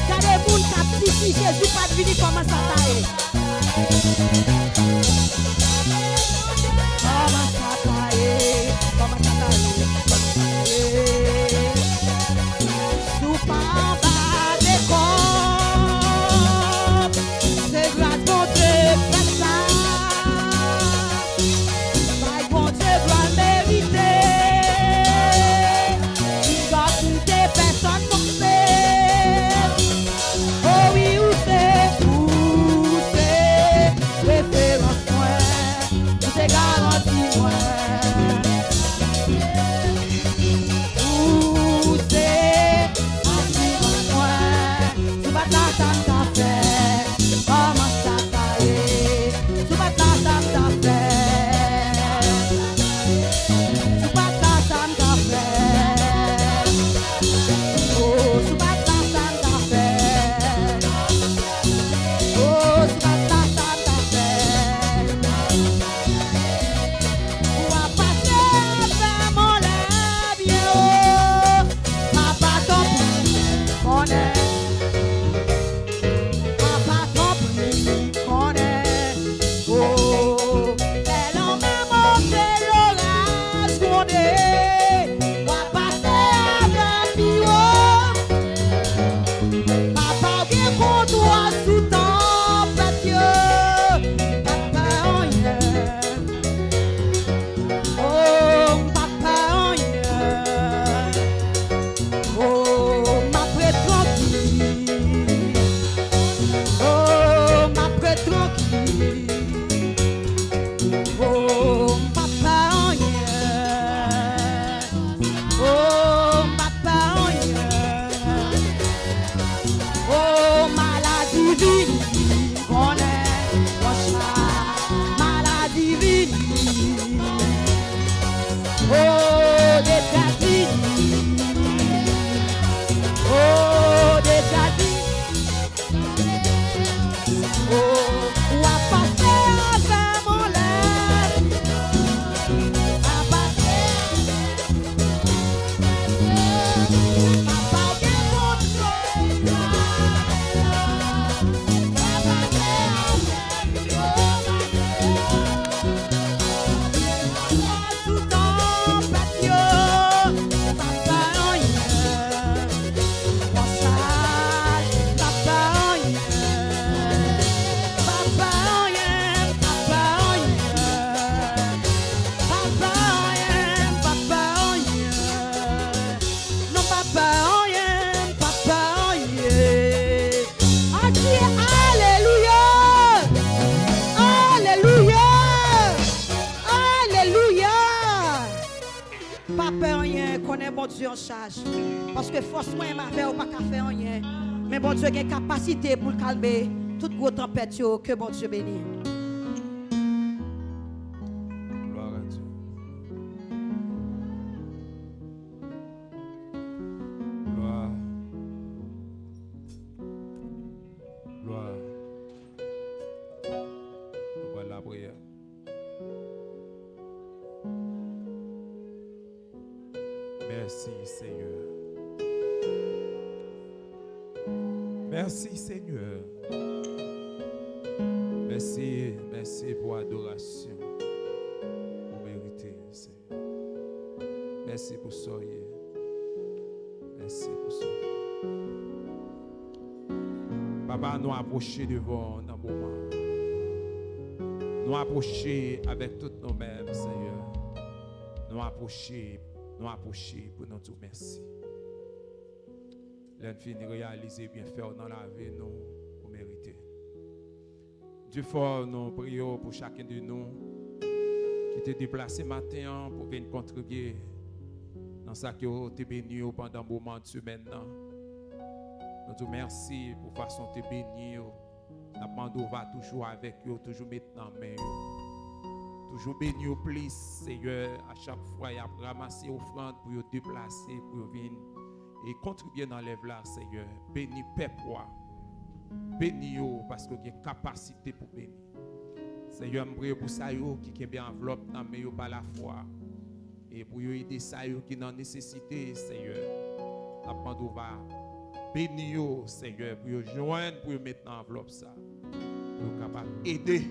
Car les gens qui ont dit Jésus pas venir comment ça taille. Bon Dieu en charge. Parce que force moi m'a fait ou pas qu'à faire rien. Mais bon Dieu a une capacité pour calmer toute grosse tempête que bon Dieu bénit. Gloire à Dieu. Gloire. Gloire. Nous voyons la prière. Merci Seigneur. Merci Seigneur. Merci, merci pour l'adoration. Vous méritez, Seigneur. Merci pour soyez. Merci pour ça. Papa, nous approcher devant dans le moment. Nous approcher avec toutes nos-mêmes, Seigneur. Nous approcher pour nous dire merci. L'enfin réaliser bien faire dans la vie, nous méritons. Dieu fort, nous prions pour chacun de nous qui t'est déplacé matin pour venir contribuer dans ça que tu es béni pendant un moment de semaine. Nous te merci pour la façon de te bénir. La bande va toujours avec eux, toujours mettre dans main. Toujours béni au plus, Seigneur. À chaque fois, il a ramassé offrande pour vous déplacer, pour venir et contribuer dans l'œuvre là, Seigneur. Béni peuple. Béni parce que vous avez capacité pour bénir. Seigneur, je prie pour ça qui est bien enveloppe dans le par la foi. Et pour aider ça qui est en nécessité, Seigneur. La bande va bénir, Seigneur, pour joindre, pour mettre dans l'enveloppe ça. pour capable aider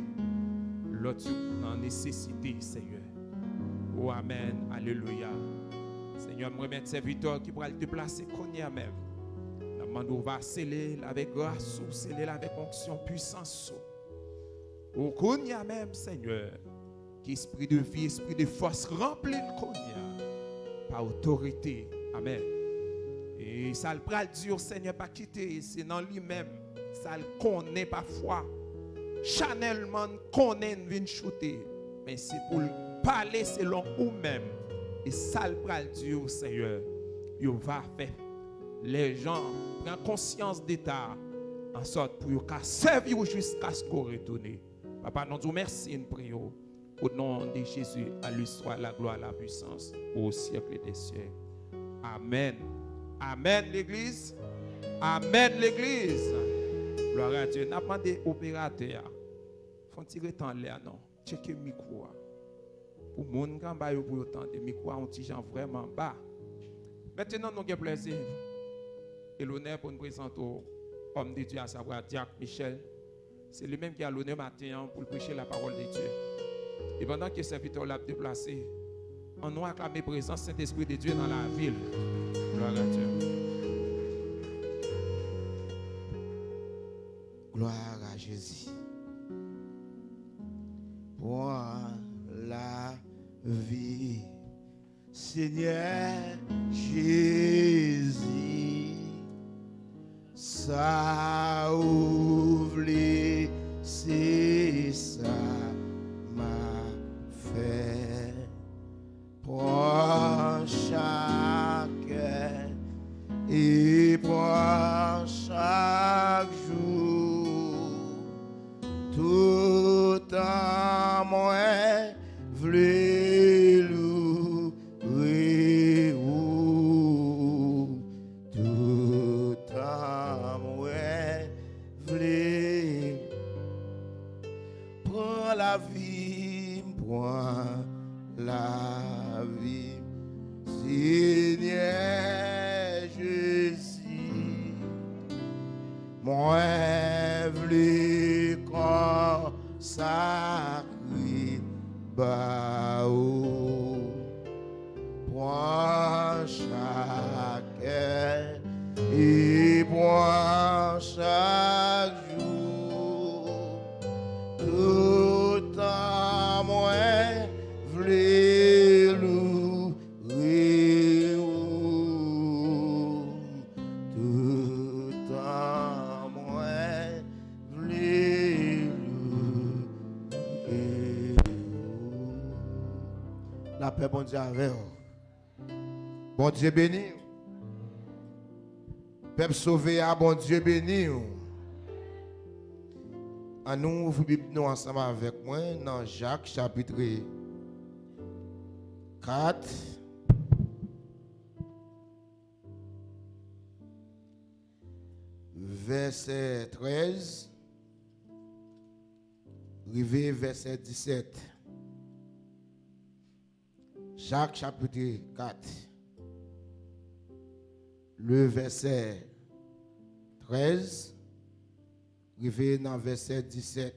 l'autre dans la nécessité, Seigneur. Oh, amen, alléluia. Seigneur, je remercie serviteur qui pourra le déplacer qu'on y a même. La demande va sceller avec grâce, sceller avec onction, puissance. Au qu'on y a même, Seigneur, qui esprit de vie, esprit de force remplit le qu'on y a par autorité. Amen. Et ça le pral dur, Seigneur, pas quitter, c'est dans lui-même. Ça le connaît parfois. Chanellement connaît vient shooter. Mais c'est pour parler selon vous-même. Et ça le pral dur, Seigneur. Il va faire. Les gens prennent conscience d'état en sorte pour qu'ils servir jusqu'à ce qu'on retourne. Papa, nous vous merci et nous prions. Au nom de Jésus, à lui soit la gloire, la puissance, au siècle des siècles. Amen. Amen, l'Église. Amen, l'Église. Gloire à Dieu. N'a pas demandé opérateur. Faut tirer temps l'air, non. Checker le micro. Pour les gens qui ont pour autant de micro, on tire vraiment bas. Maintenant, nous avons plaisir et l'honneur pour nous présenter l'homme de Dieu, à savoir Diacre Michel. C'est lui-même qui a l'honneur matin pour prêcher la parole de Dieu. Et pendant que le serviteur l'a déplacé, on nous acclame la présence Saint-Esprit de Dieu dans la ville. Gloire à Dieu. Gloire à Jésus. Pour la vie, Seigneur Jésus, ça ouvre, c'est ça m'a fait. Pour chaque et pour chaque jour, tout en moi v'lait louer, tout en moi v'lait prends la vie, prends la vie, Seigneur Jésus, moi v'lais consacrer bao, prends chacun et prends chaque jour, tout en moi v'lais louer, tout en moi v'lais louer. La paix, bon Dieu, avec vous. Bon Dieu béni. Peuple sauvé, à bon Dieu béni. À nous, vous nous ensemble avec moi dans Jacques chapitre 4. Verset 13. Arrivé verset 17. Jacques chapitre 4. Le verset 13. Arrivé dans verset 17.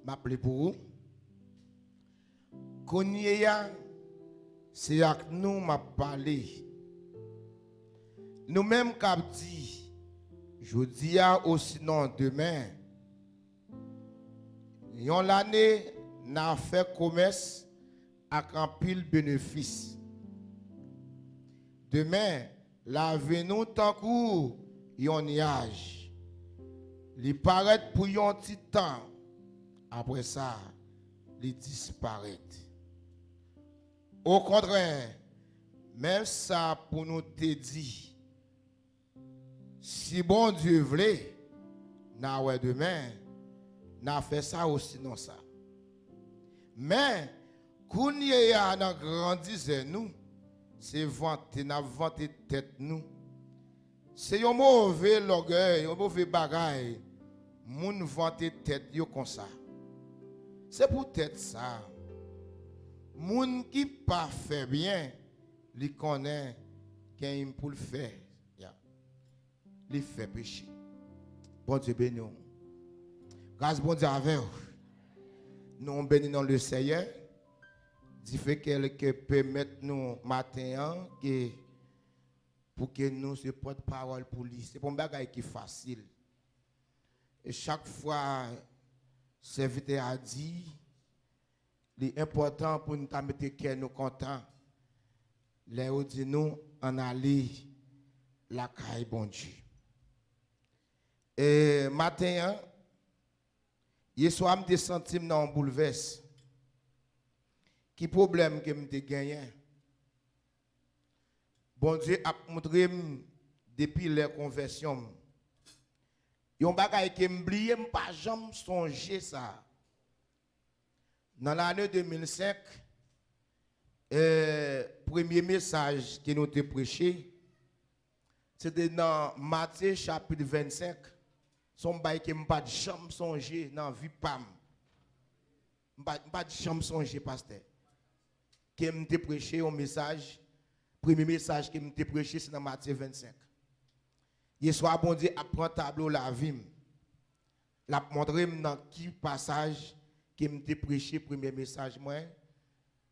M'appelez pour vous. Konyeya, c'est avec nous m'a parlé. Nous-mêmes cap dit, je dis aussi non demain. Yon l'année n'a fait commerce avec un pile bénéfice. Demain, la nous tant coup yon nuage. Li paraît pour yon petit temps. Après ça, li disparaît. Au contraire, même ça pour nous te dire, si bon Dieu voulait, na ouais demain, n'a fait ça aussi non ça. Mais, quand y a dans grandissez nous, c'est vanter, n'a vanter tête nous. C'est un mauvais l'orgueil, un mauvais bagaille. Moun vanter tête yo comme ça. C'est peut-être ça. Moun qui pas fait bien, li connaît qu'il pour le faire. Il fait péché. Bon Dieu béni. Grâce bon Dieu avec vous. Nous bénissons le Seigneur. Dit fait quelqu'un permettre nous matin que pour que nous se porte parole pour lui. C'est pas un bagage qui est facile. Et chaque fois, serviteur a dit, l'important pour nous mettre que nous contents. Les dit nous en aller la caille bon Dieu. Et matin, hier soir, je me senti dans un bouleverse. Qui problème que je gagné? Bon Dieu a montré depuis la conversion. Yon bagay que m'oublié, pas jamais songer ça. Dans l'année 2005, premier message que nous avons prêché, c'était dans Matthieu chapitre 25. Son bagay que m'pas jamais songer dans vie pam. M'pas jamais songer pasteur. Que m'te prêché un message, premier message que m'te prêché c'est dans Matthieu 25. Hier soir bon Dieu apprend tableau la vie. La montrer dans qui passage que m'te prêché premier message moi,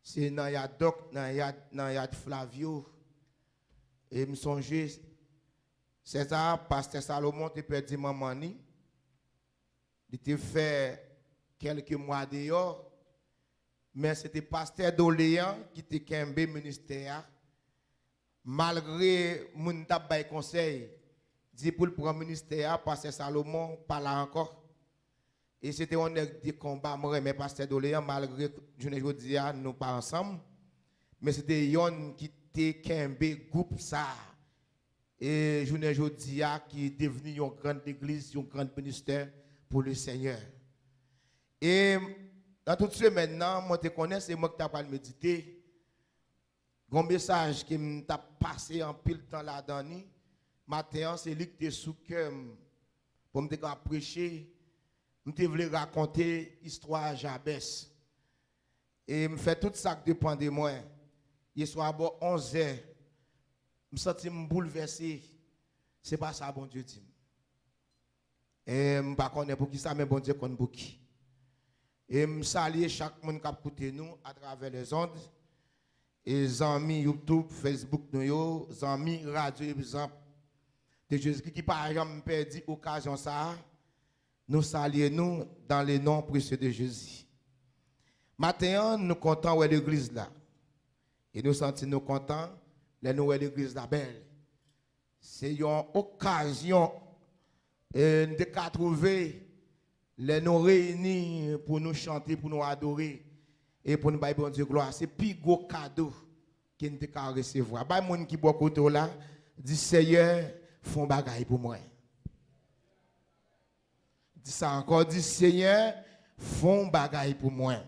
c'est dans Yadok, dans Yad Flavio. Et me songer c'est ça pasteur Salomon te perdu maman ni. Il te fait quelques mois dehors. Mais c'était pasteur Doléan qui était kembe ministère. Malgré mon tabay conseil, dit pour le prendre ministère, pasteur Salomon parle encore. Et c'était un des combats, mais pasteur Doléan, malgré je ne dis nous pas ensemble. Mais c'était yon qui était kembe groupe ça. Et je ne dis qui est devenu une grande église, un grand ministère pour le Seigneur. Et dans tout ce maintenant, moi te connais, c'est moi qui t'ai parlé méditer. Un message qui m'a passé en pile temps là-dedans. Matin, c'est lui qui était sous cœur pour me prêcher. Je voulais raconter l'histoire de Jabès. Et je fais tout ça qui dépend de moi. Il soit à 11 heures. Je me sens bouleversé. Ce n'est pas ça, bon Dieu dit. Et je ne sais pas pour qui ça, mais bon Dieu connaît pour qui. Et je salue chaque monde qui a écouté nous à travers les ondes. Et les amis YouTube, Facebook, les amis radio, exemple de Jésus qui par exemple perdu l'occasion ça. Nous saluons nous dans le nom précieux de Jésus. Maintenant, nous comptons où est l'église là. Et nous sentons nous contents, nous est l'église là belle. C'est une occasion de trouver les nous réunis pour nous chanter, pour nous adorer et pour nous bailler bon Dieu gloire. C'est plus gros cadeau qu'on ne peut recevoir. Les gens qui boit côté là, dit Seigneur, font bagaille pour moi. Dit ça encore, dit Seigneur, font bagaille pour moi.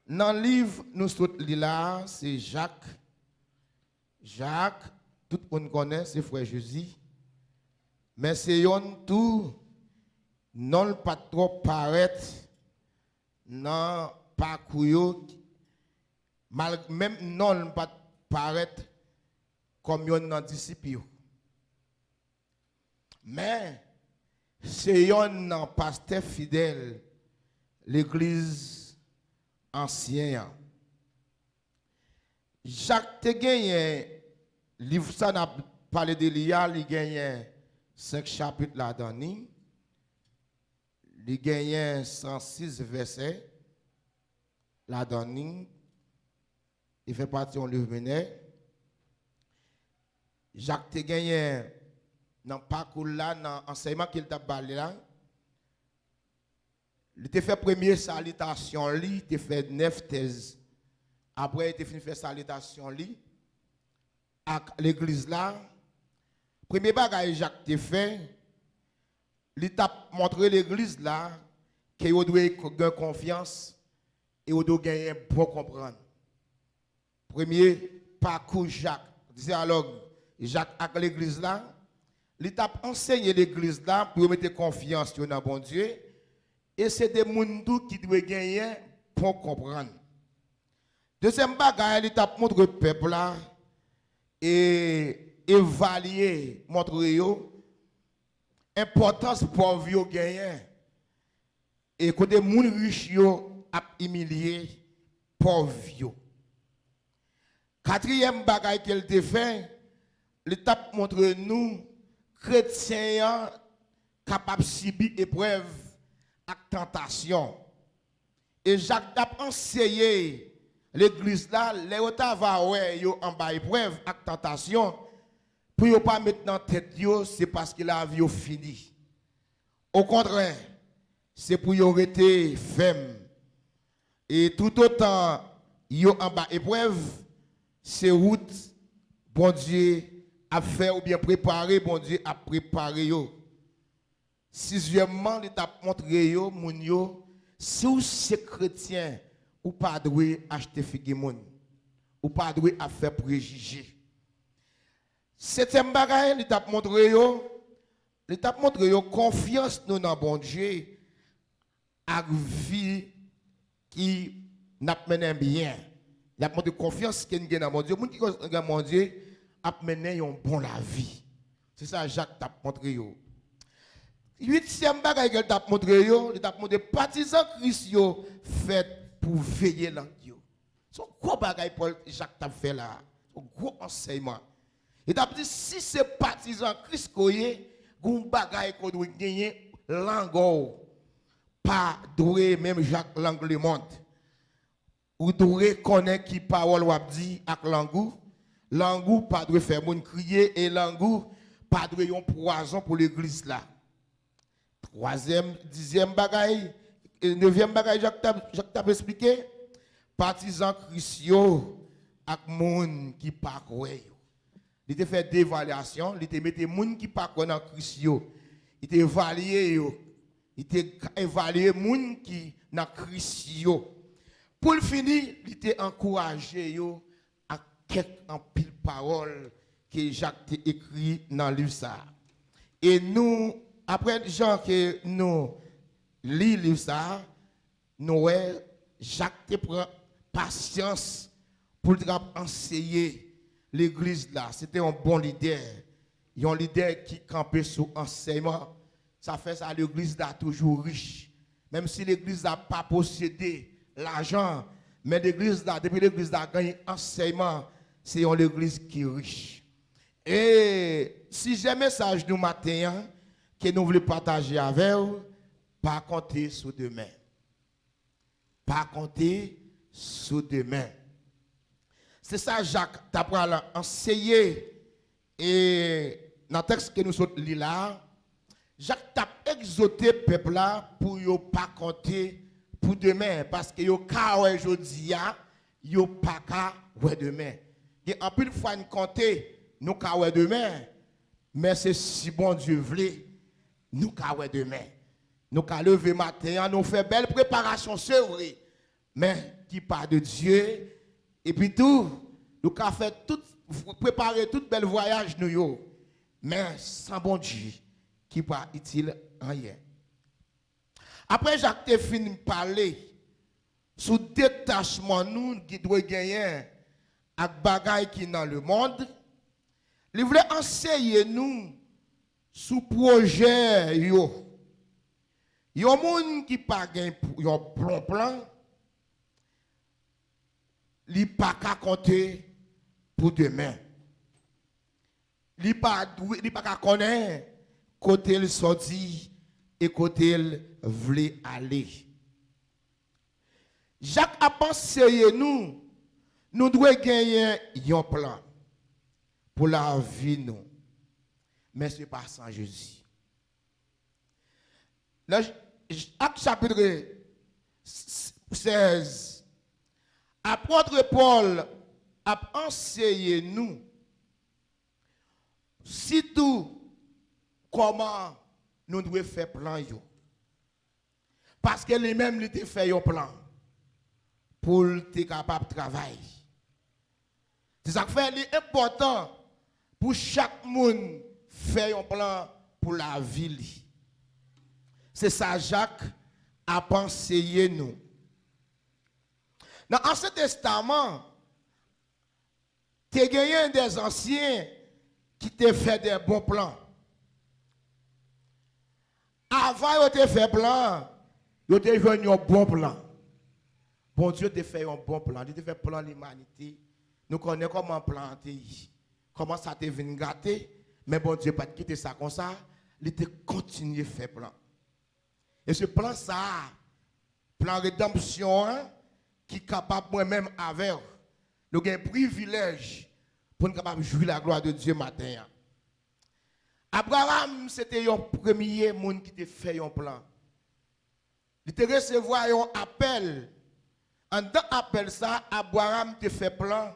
Dans le livre, nous sommes là, c'est Jacques. Jacques, tout le monde connaît, c'est frère Jésus. Mais c'est un tout. Non pas trop paraître non pas couillot même non pas paraître comme un disciple mais c'est un pasteur fidèle l'église ancienne. Jacques te gagné livre ça n'a parlé d'Élia, il gagne 5 chapitres là-dedans. Il gagne 106 versets. Là-dedans, il fait partie de livre. Jacques te gagne dans le parcours là, dans l'enseignement qu'il t'a parlé là. Il t'a fait première salutation, il t'a fait 9 thèses. Après, il t'a fini faire salutation à l'église là. Premier bagage Jacques t'a fait. Il t'a montré l'église là qu'il doit gagner confiance et il doit gagner pour comprendre. Premier parcours Jacques. Disait alors Jacques à l'église là, il t'a enseigné l'église là pour mettre confiance dans bon Dieu et c'est des gens qui doivent gagner pour comprendre. Deuxième bagage, il t'a montré le peuple là et évaluer, montrer yo. importance pauvre yo gagné. Et côté moun riche yo a humilié pauvre yo. Quatrième bagaille qu'elle te fait, l'état montre nous chrétiens capables de subir épreuve et tentation. Et Jacques a enseigné l'église là, les otava ouais yo en bas épreuve et tentation pour yo pas mettre dans tête yo, c'est parce que la vie yo fini. Au contraire, c'est pour yo rester ferme. Et tout autant yo en bas épreuve, c'est route bon Dieu a fait ou bien préparé, bon Dieu a préparé yo. Sixièmement, l'état montré yo moun yo, si vous êtes chrétien, ou pas doué acheter figue moun, ou pas doué à faire préjugé. Septième bagaille, l'état montré yo confiance nous dans bon Dieu, à vie qui n'a mené bien. Il a montré confiance qu'il y a dans mon Dieu. Les gens qui ont mon Dieu a mené une bonne la vie. C'est ça Jacques t'a montré. Huitième bagaille qu'il t'a montré, il t'a montré partisans Christ fait pour veiller l'angle. C'est un gros bagaille Paul Jacques t'a fait là. Un gros enseignement. Il t'a dit si c'est partisans Christ koye, gon bagaille qu'on doit gagner langue. Pas doué même Jacques langue le monde. Ou doit connaître qui parole ou dit avec langou. Langou pas doit faire moun crier et langou pas doit yon poison pour l'église là. Troisième, dixième bagaille, neuvième bagaille Jacques t'a expliqué. Partisans Christio avec moun qui pas croire. Il te fait d'évaluation, il te mette moun qui pas croire dans Christio. Il te évalué yo. Il te évalué moun qui dans Christio. Pour le finir, il t'a encouragé à quelques en pile parole que Jacques t'a écrit dans le livre ça. Et nous, après Jean que nous lisons le livre ça, nous Jacques te prend patience pour enseigner l'église là. C'était un bon leader. Un leader qui campait sur enseignement. Ça fait ça l'église là toujours riche. Même si l'église n'a pas possédé l'argent, mais l'église là, depuis l'église là gagne enseignement, c'est une église qui est riche. Et si j'ai un message du matin que nous voulons partager avec vous, pas compter sur demain. Pas compter sur demain. C'est ça Jacques t'a enseigné et dans le texte que nous sommes là, Jacques t'a exhorté le peuple là pour ne pas compter pour demain, parce que yo ka wè jodi a, yo pa ka wè demain. Et en plus fois nous compter, nous ka wè demain, mais c'est si bon Dieu vle, nous ka wè demain. Nous ka lever matin, nous fait belle préparation, c'est vrai, mais qui part de Dieu, et puis tout, nous ka fait tout, préparer tout bel voyage nous yo, mais sans bon Dieu, qui pas utile rien. Après, Jacques te fin de parler sur le détachement nous qui doit gagner avec bagaille qui dans le monde. Il voulait enseigner nous sur le projet yo. Yon moun qui pas gagne yon plan, li pas ka compter pour demain. Li pas ka connaître côté le sorti et côté il voulait aller. Jacques a pensé nous devons gagner un plan pour la vie nous. Mais ce n'est pas sans Jésus. Acte chapitre 16, apôtre Paul a enseigné nous surtout comment nous devons faire plan yo. Parce que lui-même il te fait un plan pour être capable de travailler. C'est ça qui fait important pour chaque monde faire un plan pour la vie. C'est ça Jacques a pensé nous. Dans l'Ancien Testament, tu as gagné des anciens qui te fait des bons plans. avant de faire plan, vous avez fait un bon plan. Bon Dieu te fait un bon plan. Il te fait plan l'humanité. Nous connaissons comment planter, comment ça te vient gâter. Mais bon Dieu pas quitter ça comme ça. Il te continue à faire plan. Et ce plan ça, plan rédemption, qui est capable moi-même avec. Nous avons un privilège pour nous capable jouir la gloire de Dieu matin. Abraham, c'était le premier monde qui te fait un plan. Il te recevoir un appel. En dans appel ça, Abraham te fait plan.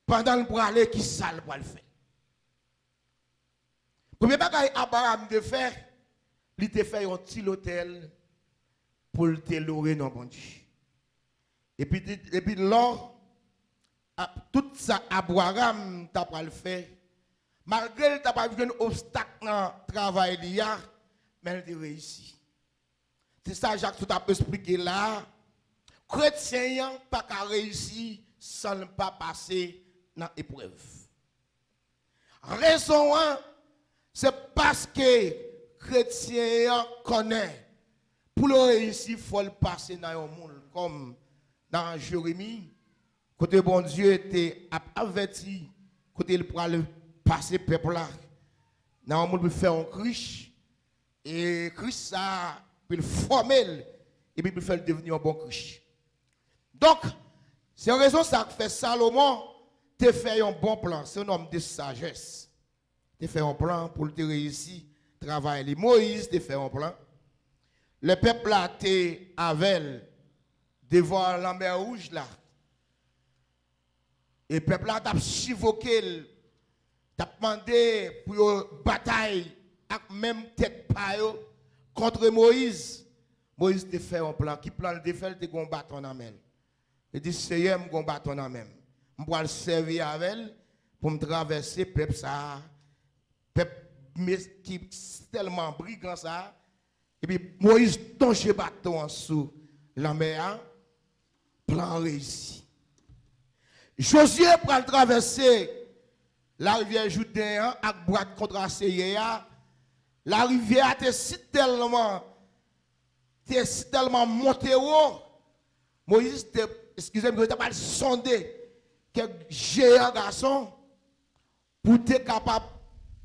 Pendant le pour aller, qui ça le faire? Premier bagage Abraham te fait, il te fait un petit hôtel pour te louer dans bon Dieu. Et puis là, tout ça Abraham t'a pas le fait. Malgré que tu n'as pas vu un obstacle dans le travail, mais il a réussi. C'est ça, Jacques, tout a expliqué là. Chrétien n'a pas réussi sans ne pas passer dans l'épreuve. Raison 1, c'est parce que chrétien connaît. Pour le réussir, il faut le passer dans le monde. Comme dans Jérémie, côté bon Dieu était averti, côté il pourra le passer peuple là. Dans le monde, il faire un Christ. Et Christ, ça, il former et puis il fait devenir un bon Christ. Donc, c'est une raison ça que fait Salomon te fait un bon plan. C'est un homme de sagesse. Te fait un plan pour te réussir travailler. Moïse te fait un plan. Le peuple là te avec devant la mer rouge là. Et le peuple là t'a chivoqué, t'a demandé pour une bataille avec même tête pa yo contre Moïse. Moïse te fait un plan. Qui plan de faire te gon bâton en main. Il dit Seigneur, mon bâton en main. Je vais le servir avec elle pour me traverser peuple ça. Peuple qui est tellement brigand ça. Et puis Moïse tombe bâton en dessous la mer. Plan réussi. Josué pour le traverser la rivière Jourdain avec bras contre Asséa. La rivière était tellement montée haut. Moïse, excusez-moi, il n'a pas sondé quelques géants garçons pour être capable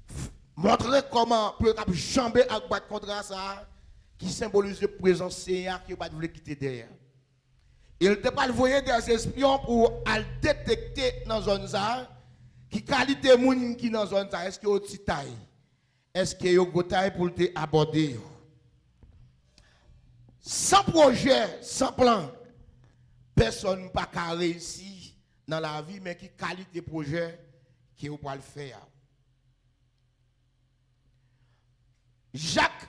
de montrer comment pour être jamber avec bras contre ça qui symbolise la présence Seigneur qui n'a pas voulu quitter derrière. Il n'a pas envoyé des espions pour détecter dans la zone ça qui qualité de monde qui dans la zone ça. Est-ce qu'il y a une taille? Est-ce qu'il y a une taille pour te aborder? Sans projet, sans plan, personne n'a pas réussi dans la vie, mais qui qualité de projet qui vous pouvez le faire. Jacques,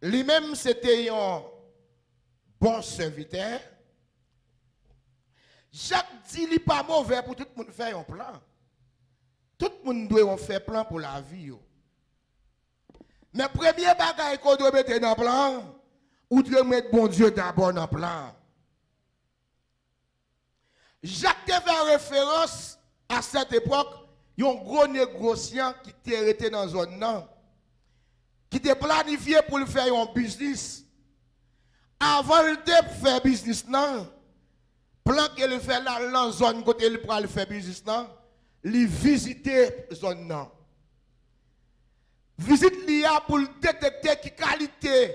lui-même, c'était un bon serviteur. Jacques dit qu'il n'est pas mauvais pour tout le monde faire un plan. Tout le monde doit faire un plan pour la vie. Mais le premier bagage qu'on doit mettre dans le plan, ou doit mettre bon Dieu d'abord dans le plan. Jacques fait référence à cette époque, il y a un gros négociant qui était arrêté dans la zone, qui était planifié pour le faire un business. Avant de faire business, plan qu'il fait là dans la zone côté il pour le faire business, il visiter la zone. Visite l'IA pour détecter qui qualité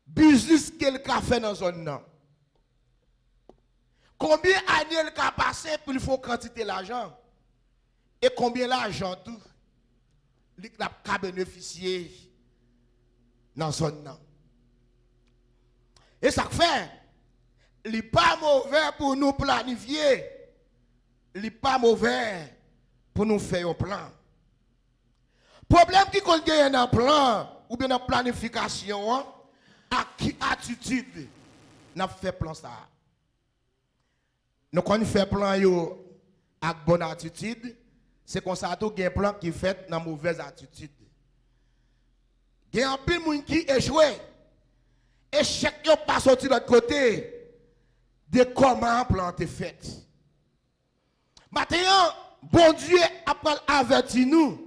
business qu'il a fait dans la zone. Combien d'années il a passé pour il faut quantité d'argent? Et combien d'argent tout? Il a bénéficié dans la zone. Et ça fait, il n'est pas mauvais pour nous planifier. Il n'est pas mauvais pour nous faire un plan. Problème qui contient un plan, ou bien une planification, à qui attitude n'a fait plan ça? Nous quand on fait plan yo avec bonne attitude, c'est comme ça tout un plan qui fait dans mauvaise attitude. Il y a un peu de monde qui échoué. Échec yo pas sorti de l'autre côté de comment plan est fait. Maintenant, bon Dieu après averti nous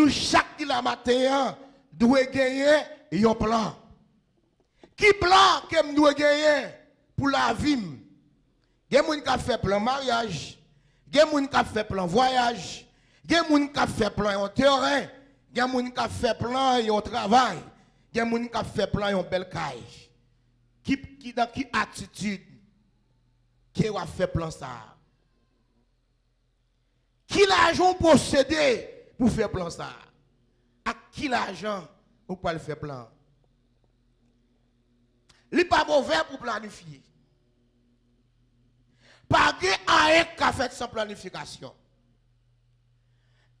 chaque la matin doit gagner un plan. Qui plan que me doit gagner pour la vie? Il y a des gens qui fait plan mariage, il y a des gens qui fait plan voyage, il y a des gens qui fait plan en terrain, il y a des gens qui fait plan en travail, il y a des gens qui fait plan en belle caille. Dans qui attitude qui va faire plan ça? Qui l'argent possédé pour faire plan ça? À qui l'argent pour pas le faire plan? Il n'est pas mauvais pour planifier. Pas de rien qu'a fait sans planification.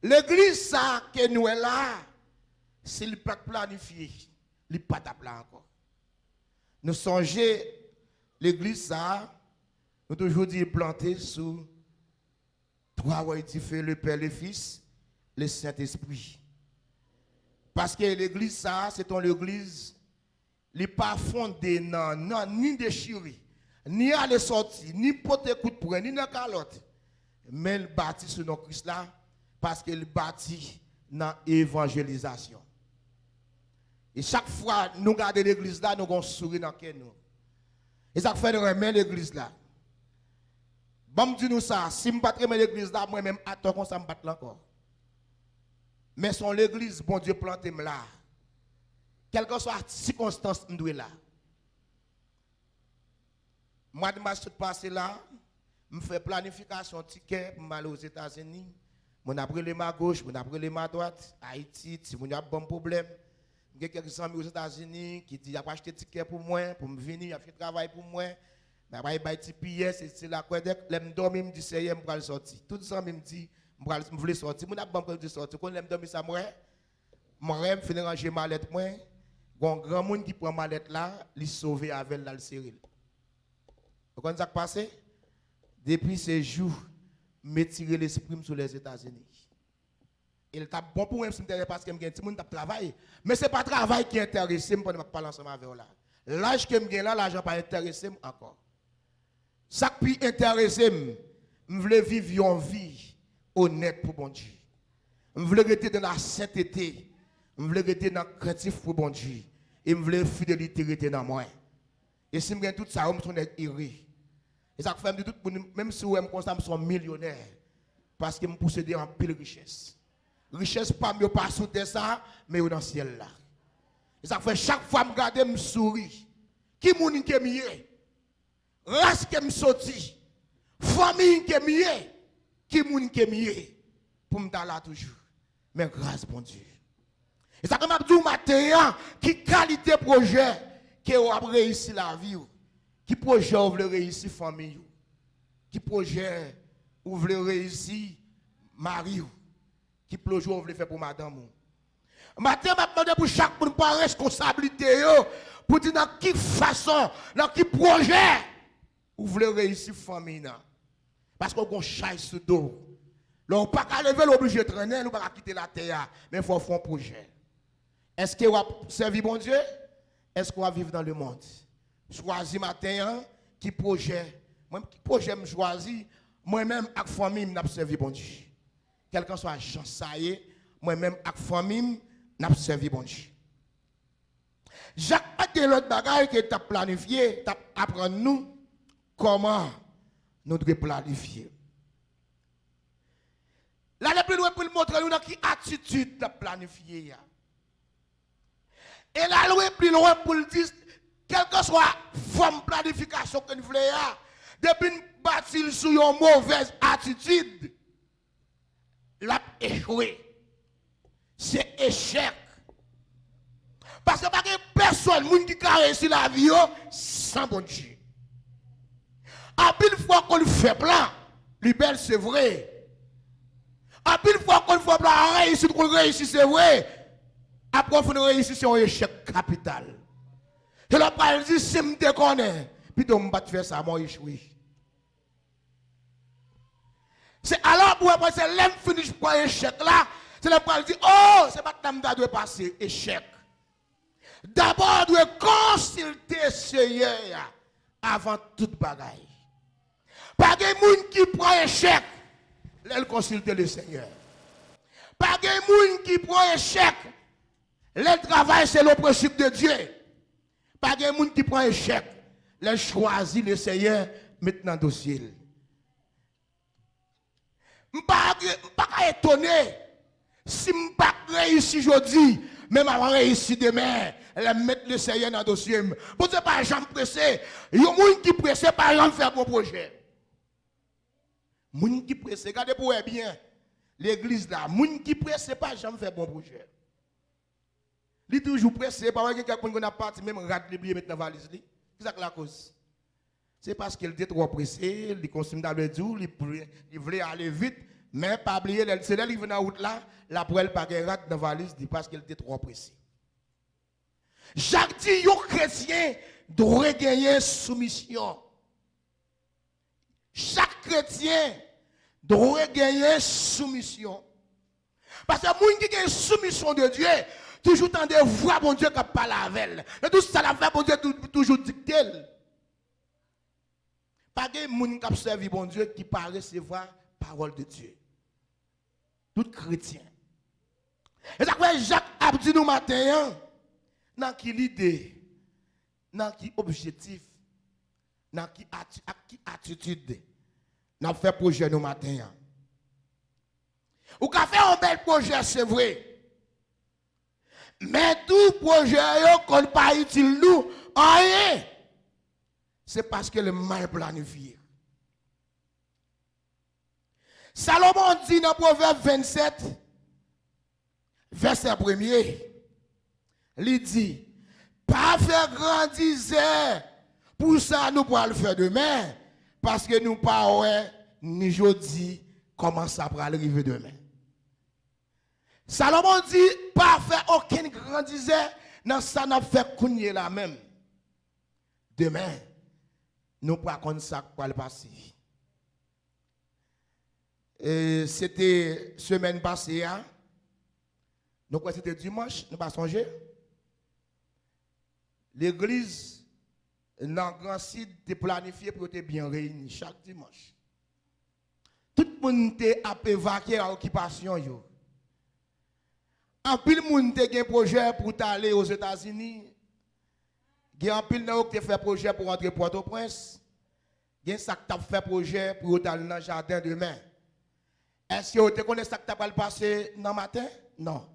L'église ça que nous est là, s'il n'est pas planifié, il n'est pas de plan encore. Nous songeons l'église ça, nous toujours dit planter sous trois édifiés, le Père, le Fils, le Saint-Esprit. Parce que l'église ça, c'est une église, il n'est pas fondée ni déchirée, ni à les sortir, ni porter coup de poing, ni dans calotte. Mais il bâtit sur nos Christ là, parce qu'il bâtit dans l'évangélisation. Et chaque fois nous regardons l'église là, nous avons sourire dans le nous. Et ça fait nous remettre l'église là. Bon, dis-nous ça, si je ne pas l'église là, moi-même, attends qu'on ça me batte encore. Mais son l'église, bon Dieu, planté là. Quelle que soit la circonstance, nous là. Moi, de mars passé là, je fais planification ticket pour aller aux États-Unis. Je vais ma gauche, je vais ma droite, Haïti, si je a un bon problème. Il y a quelques amis aux États-Unis qui disent qu'il a acheté un ticket pour moi, pour me venir, il a fait travail pour moi. Je vais acheter un billet, c'est la quoi. Je me dormir, je me dis, c'est hier, je vais sortir. Tout ça, je me dis, je voulais sortir. Je vais pas sortir. Quand je me dormir, ça me je finis ranger ma lettre. Il y a un grand monde qui prend ma lettre là, il sauve avec la Cyril. Vous comprenez ce qui passe? Depuis ces jours, je tiré l'esprit sur les États-Unis. Il est bon pour moi parce que je suis travail. Mais ce n'est pas le travail qui intéresse pour ne pas parler ensemble avec là. L'âge que je là, l'argent pas intéressé encore. Ça qui intéresse, je veux vivre une vie honnête pour bon Dieu. Je veux rester dans la sainteté. Je veux rester dans le créatif pour bon Dieu. Et je veux fidélité rester dans moi. Et si je gagne tout ça, je suis irré. Et ça fait tout, même si je constate que je suis millionnaire, parce que je possède en pile richesse. Richesse pas mieux pas sous ça, mais dans le ciel là. Et ça fait chaque fois que je regarde, je souris. Qui moun qui est mieux? Race qui me sorti. Famille qui est mieux. Qui moun qui est mieux? Pour me là toujours. Mais grâce bon Dieu. Et ça comme je dis matin, qui qualité projet qui a réussi la vie. Qui projet vous voulez réussir famille? Qui projet vous voulez réussir mari? Qui projet vous voulez faire pour madame? Matin, je demande pour chaque monde pas responsabilité pour dire dans quelle façon, dans quel projet vous voulez réussir famille. Parce qu'on a un chai sur le dos. On ne peut pas lever l'obligé de traîner, nous ne pouvons pas quitter la terre, mais il faut faire un projet. Est-ce qu'on va servir bon Dieu? Est-ce qu'on va vivre dans le monde? Choisis matin, qui projet? Moi, qui projet me choisis? Moi-même, avec la famille, je servi bon Dieu. Quel que soit Jean Saïe, moi-même, avec la famille, je servi bon Dieu. Jacques a dit l'autre bagaille que tu as planifié, tu apprends nous comment nous devons planifier. Là, le plus loin pour nous montrer nous dans quelle attitude tu as planifié. Et là, le plus loin pour nous dire, quelle que soit la forme de planification que nous voulons, depuis nous bâtir sur une mauvaise attitude, l'a échoué. C'est échec. Parce que pas personne qui a réussi la vie sans bon Dieu. À pile fois qu'on fait plan, les belles c'est vrai. À pile fois qu'on fait plan, qu'on réussit, c'est vrai. Après on réussit, c'est un échec capital. Et là, on dit, si je me déconne, puis je ne vais pas faire ça, moi échoué. C'est alors pour après, c'est l'aime finish pour un échec là. C'est là pour dire, oh, c'est pas que tu dois passer échec. D'abord, tu dois consulter le Seigneur avant toute bagaille. Pas de monde qui prend échec, elle consulte le Seigneur. Pas de monde qui prend échec, Le travail, c'est le principe de Dieu. Pas de monde qui prend un chèque. Le choisit le Seigneur maintenant dossier. Je ne suis pas étonné si je ne suis pas réussi aujourd'hui, même avant réussi demain, je mettre le Seigneur dans le dossier. Pour ne pas jamais pressé. Il y a des gens qui pressent par exemple faire mon projet. Les gens qui pressent, regardez pour bien. L'église là, les gens qui pressent pas jamais faire bon projet. Il est toujours pressé, par exemple, quelqu'un qui a parti, même rate les billets mettre dans la valise. C'est ça que la cause. C'est parce qu'il était trop pressé, il consomme dans le jour, il voulait aller vite, mais pas oublier, c'est là qu'il venait en route là, la poêle pas rate dans la valise, parce qu'il était trop pressé. Jacques dit, les chrétiens doivent gagner soumission. Chaque chrétien doit gagner soumission. Parce que les gens qui ont soumission de Dieu, toujours dans des voix, bon Dieu, qui parle avec elle. Et tout ça, la fait, bon Dieu, toujours dicté. Pas de gens qui servi bon Dieu qui parle recevoir la parole de Dieu. Tout chrétien. Et ça fait Jacques a dit nous matin, dans qui l'idée, dans qui objectif, dans qui attitude, nous fait projet nous matin. Ou qu'a fait un bel projet, c'est vrai. Mais tout projet qu'on ne pas utile nous, rien. C'est parce que le mal planifié. Salomon dit dans Proverbe 27, verset 1er, il dit, pas faire grandir, pour ça nous pourrons le faire demain, parce que nous ne pas ni jeudi comment ça va arriver demain. Salomon dit, pas faire aucune grandisère, dans ça n'a fait qu'on la même. Demain, nous pas comme ça pour le passer. C'était semaine passée, hein? Donc c'était dimanche, nous pas songer. L'église dans le grand site est planifiée pour être bien réunie chaque dimanche. Tout le monde a évacué à l'occupation. En pile monde a un projet pour aller aux États-Unis. Il y a un pile qui a fait projet pour entrer Port-au-Prince. Il y a un fait projet pour aller dans le jardin demain. Est-ce que vous connaissez ça qui va passer dans le matin? Non.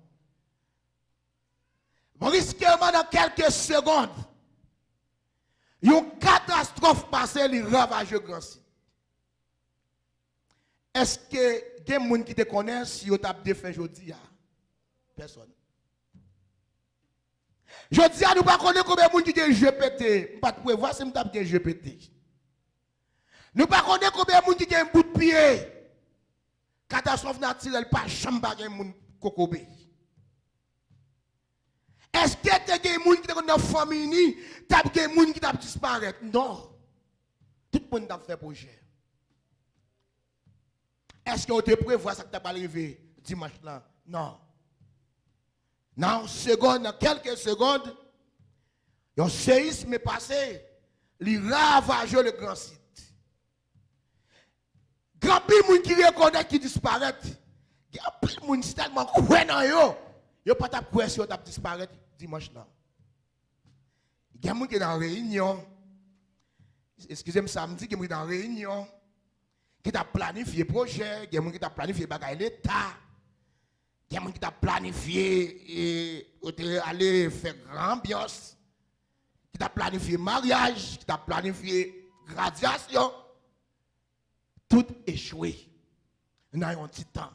Risquement dans quelques secondes, une catastrophe passée, les ravage le grand site. Est-ce que il y a des gens qui te connaissent si vous avez défait aujourd'hui? Personne. Je dis à nous pas connaître combien de gens qui ont jeu pété. Pas de prévoir si nous avons un jeu pété. Nous pas connaître combien de gens qui ont un bout de pied. Catastrophe naturelle, pas chambre de gens kokobé. Est-ce que tu as des gens qui sont dans la famille, tu as des gens qui ont disparu? Non. Tout le monde a fait projet. Est-ce que tu prévois ça que tu pas arrivé dimanche là? Non. Dans quelques secondes, un séisme est passé, il ravage le grand site. Grand pile moun qui reconnaît qui disparaît. Grand pile moun qui tellement croit dans yo. Yo pas t'a croire si yo t'a disparaître dimanche là. Il y a moun qui dans réunion. Excusez-moi samedi qui est dans réunion qui t'a planifié projet, il y a moun qui t'a planifié bagaille l'état. Il y a des gens qui t'a planifié et aller faire grand ambiance, qui t'a planifié mariage, qui t'a planifié graduation. Tout échoué dans un petit temps.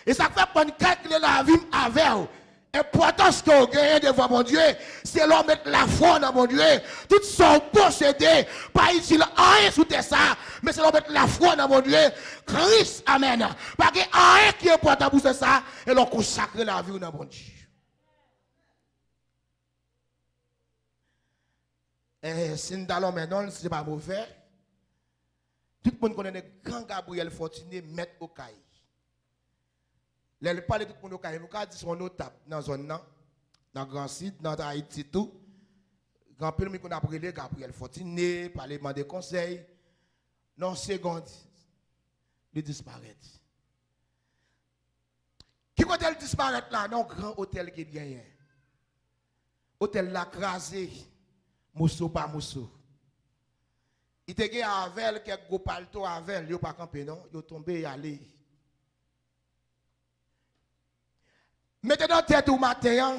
Et ça fait qu'on calcule la vie avec vous. L'importance que vous gagnez devant mon Dieu, c'est de mettre la foi dans mon Dieu. Tout son possédé, pas utile rien sous ça, mais c'est de mettre la foi dans mon Dieu. Christ, amen. Parce que rien qui est important pour ça, et l'on consacre la vie dans mon Dieu. Et si nous allons maintenant, ce n'est pas mauvais. Tout le monde connaît le grand Gabriel Fortuné, maître au caille. Elle parle de tout le monde au caille. Nous avons dit son notable dans la zone, dans le grand site, dans Haïti, tout. Grand pile, nous avons appris Gabriel Fortuné, parlement des conseils. Dans une seconde, il disparaît. Qui quand elle disparaît là, dans un grand hôtel qui gagne. Hôtel là crasé, mousseau par mousseau. Il te gagné avec quelques gros palto avec, il pas campé non, il tombé et allé. Mettez dans tête au matin,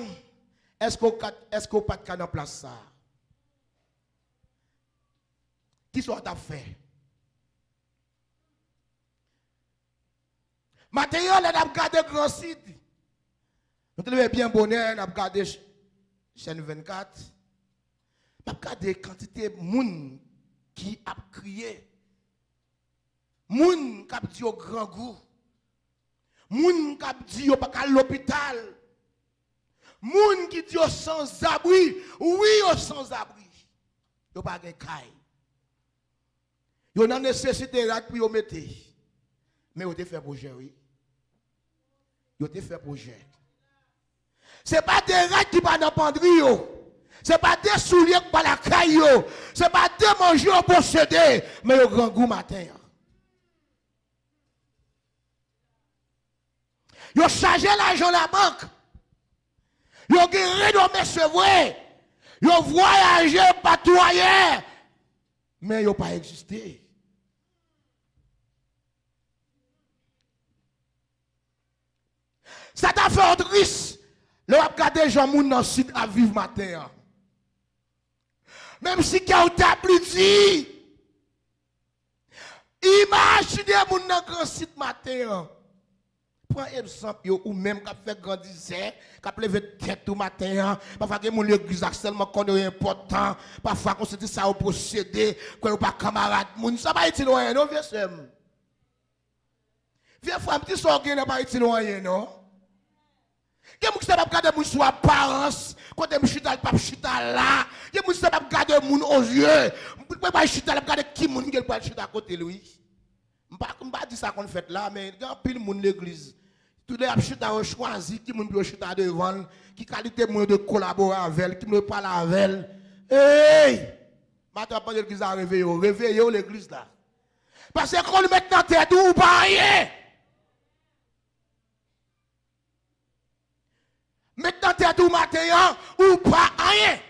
est-ce qu'on pas de dans place ça? Qui soit t'a fait? Matin, on a regardé grand site. Nous avons bien bonheur, on a regardé chaîne 24. On a regardé quantité de monde qui a crié. Monde qui a dit au grand goût. Monde qui a dit au pas à l'hôpital. Monde qui dit au sans abri. Oui, au sans abri. Yo pas de caille. Yo n'a nécessité là pour yo mettre. Mais yo te fait projet oui. Yo te fait projet. C'est pas des rats qui pas dans penderie yo. C'est pas des souliers qui pas la caille yo. C'est pas des manger au posséder, mais au grand goût matin. Yo chargé l'argent la banque. Yo guéri de recevoir. Yo voyagé patoyer. Mais yo pas existé. Ça t'a fait triste. Le wap gade Jean moun dans site à vivre matin. Même si quand t'a plus dit. Imaginez moun dans grand site matin. Prends exemple ou même qui fait grandir, qui levé tête tout matin, parfois que mon l'église seulement connaît important, parfois qu'on se dit ça au procédé, qu'on pas camarade moun, ça pas utile rien non vieux sem. Vieux frère petit sorgue n'a pas utile rien non. Que moun pas regarder moun sur apparence, quand me chita pas chita là, que moun pas regarder moun aux yeux, pas chita là regarder qui moun qui pas chita à côté lui. M'pas dire ça qu'on fait là mais grand pile moun l'église tout les chita ont choisi qui moun peut chita devant qui qualité moun de collaborer avec qui me parle avec hey maintenant pas l'église a réveillé l'église là parce que quand on met dans tête ou pas rien mettre dans tête ou matin ou pas rien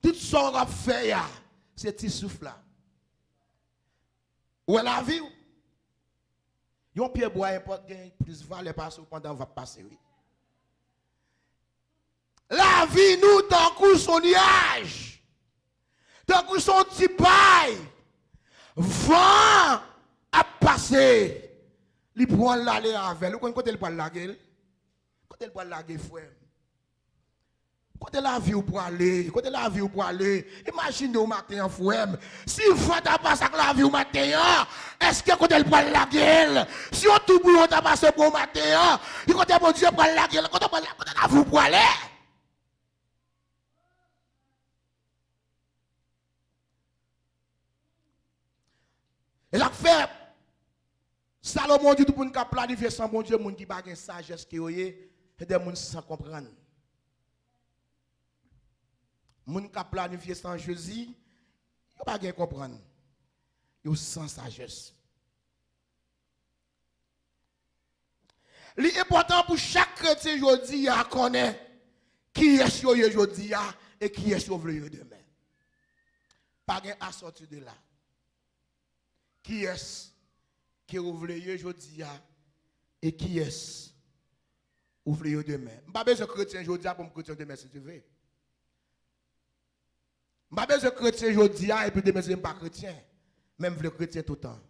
tout ça on a fait c'est petit souffle là. Ou la vie, yon pied bois importe plus valeur parce que pendant va passer oui. La vie nous tant que son nuage, tant que son petit paille, vent a passé, il prend l'aller avec, vous connaissez le pas la gueule, quand elle pas la gueule frère. Côté la vie ou pour aller, côté la vie ou pour aller. Imaginez au matin, frère. Si vous avez passé avec la vie au matin, est-ce que côté le prend la gueule? Si on tout boulot t'a passé pour le matin, il côté bon Dieu prend la gueule, côté la vie ou pour aller. Et là, fait, Salomon dit tout pour nous planifier sans bon Dieu, moun qui n'a pas de sagesse qui est, et des moun sans comprendre. Moun qui planifié sans Jésus, il pas bien comprendre. Il sans sagesse. L'important pour chaque chrétien aujourd'hui à connaître qui est sur aujourd'hui et qui est sur demain. Pas gain à sortir de là. Qui est qui ouvrier aujourd'hui et qui est ouvrier demain. Pas besoin de chrétien aujourd'hui pour me chrétien demain si tu veux. Je ne suis pas chrétien aujourd'hui et puis demain je ne suis pas chrétien. Même le chrétien tout le temps.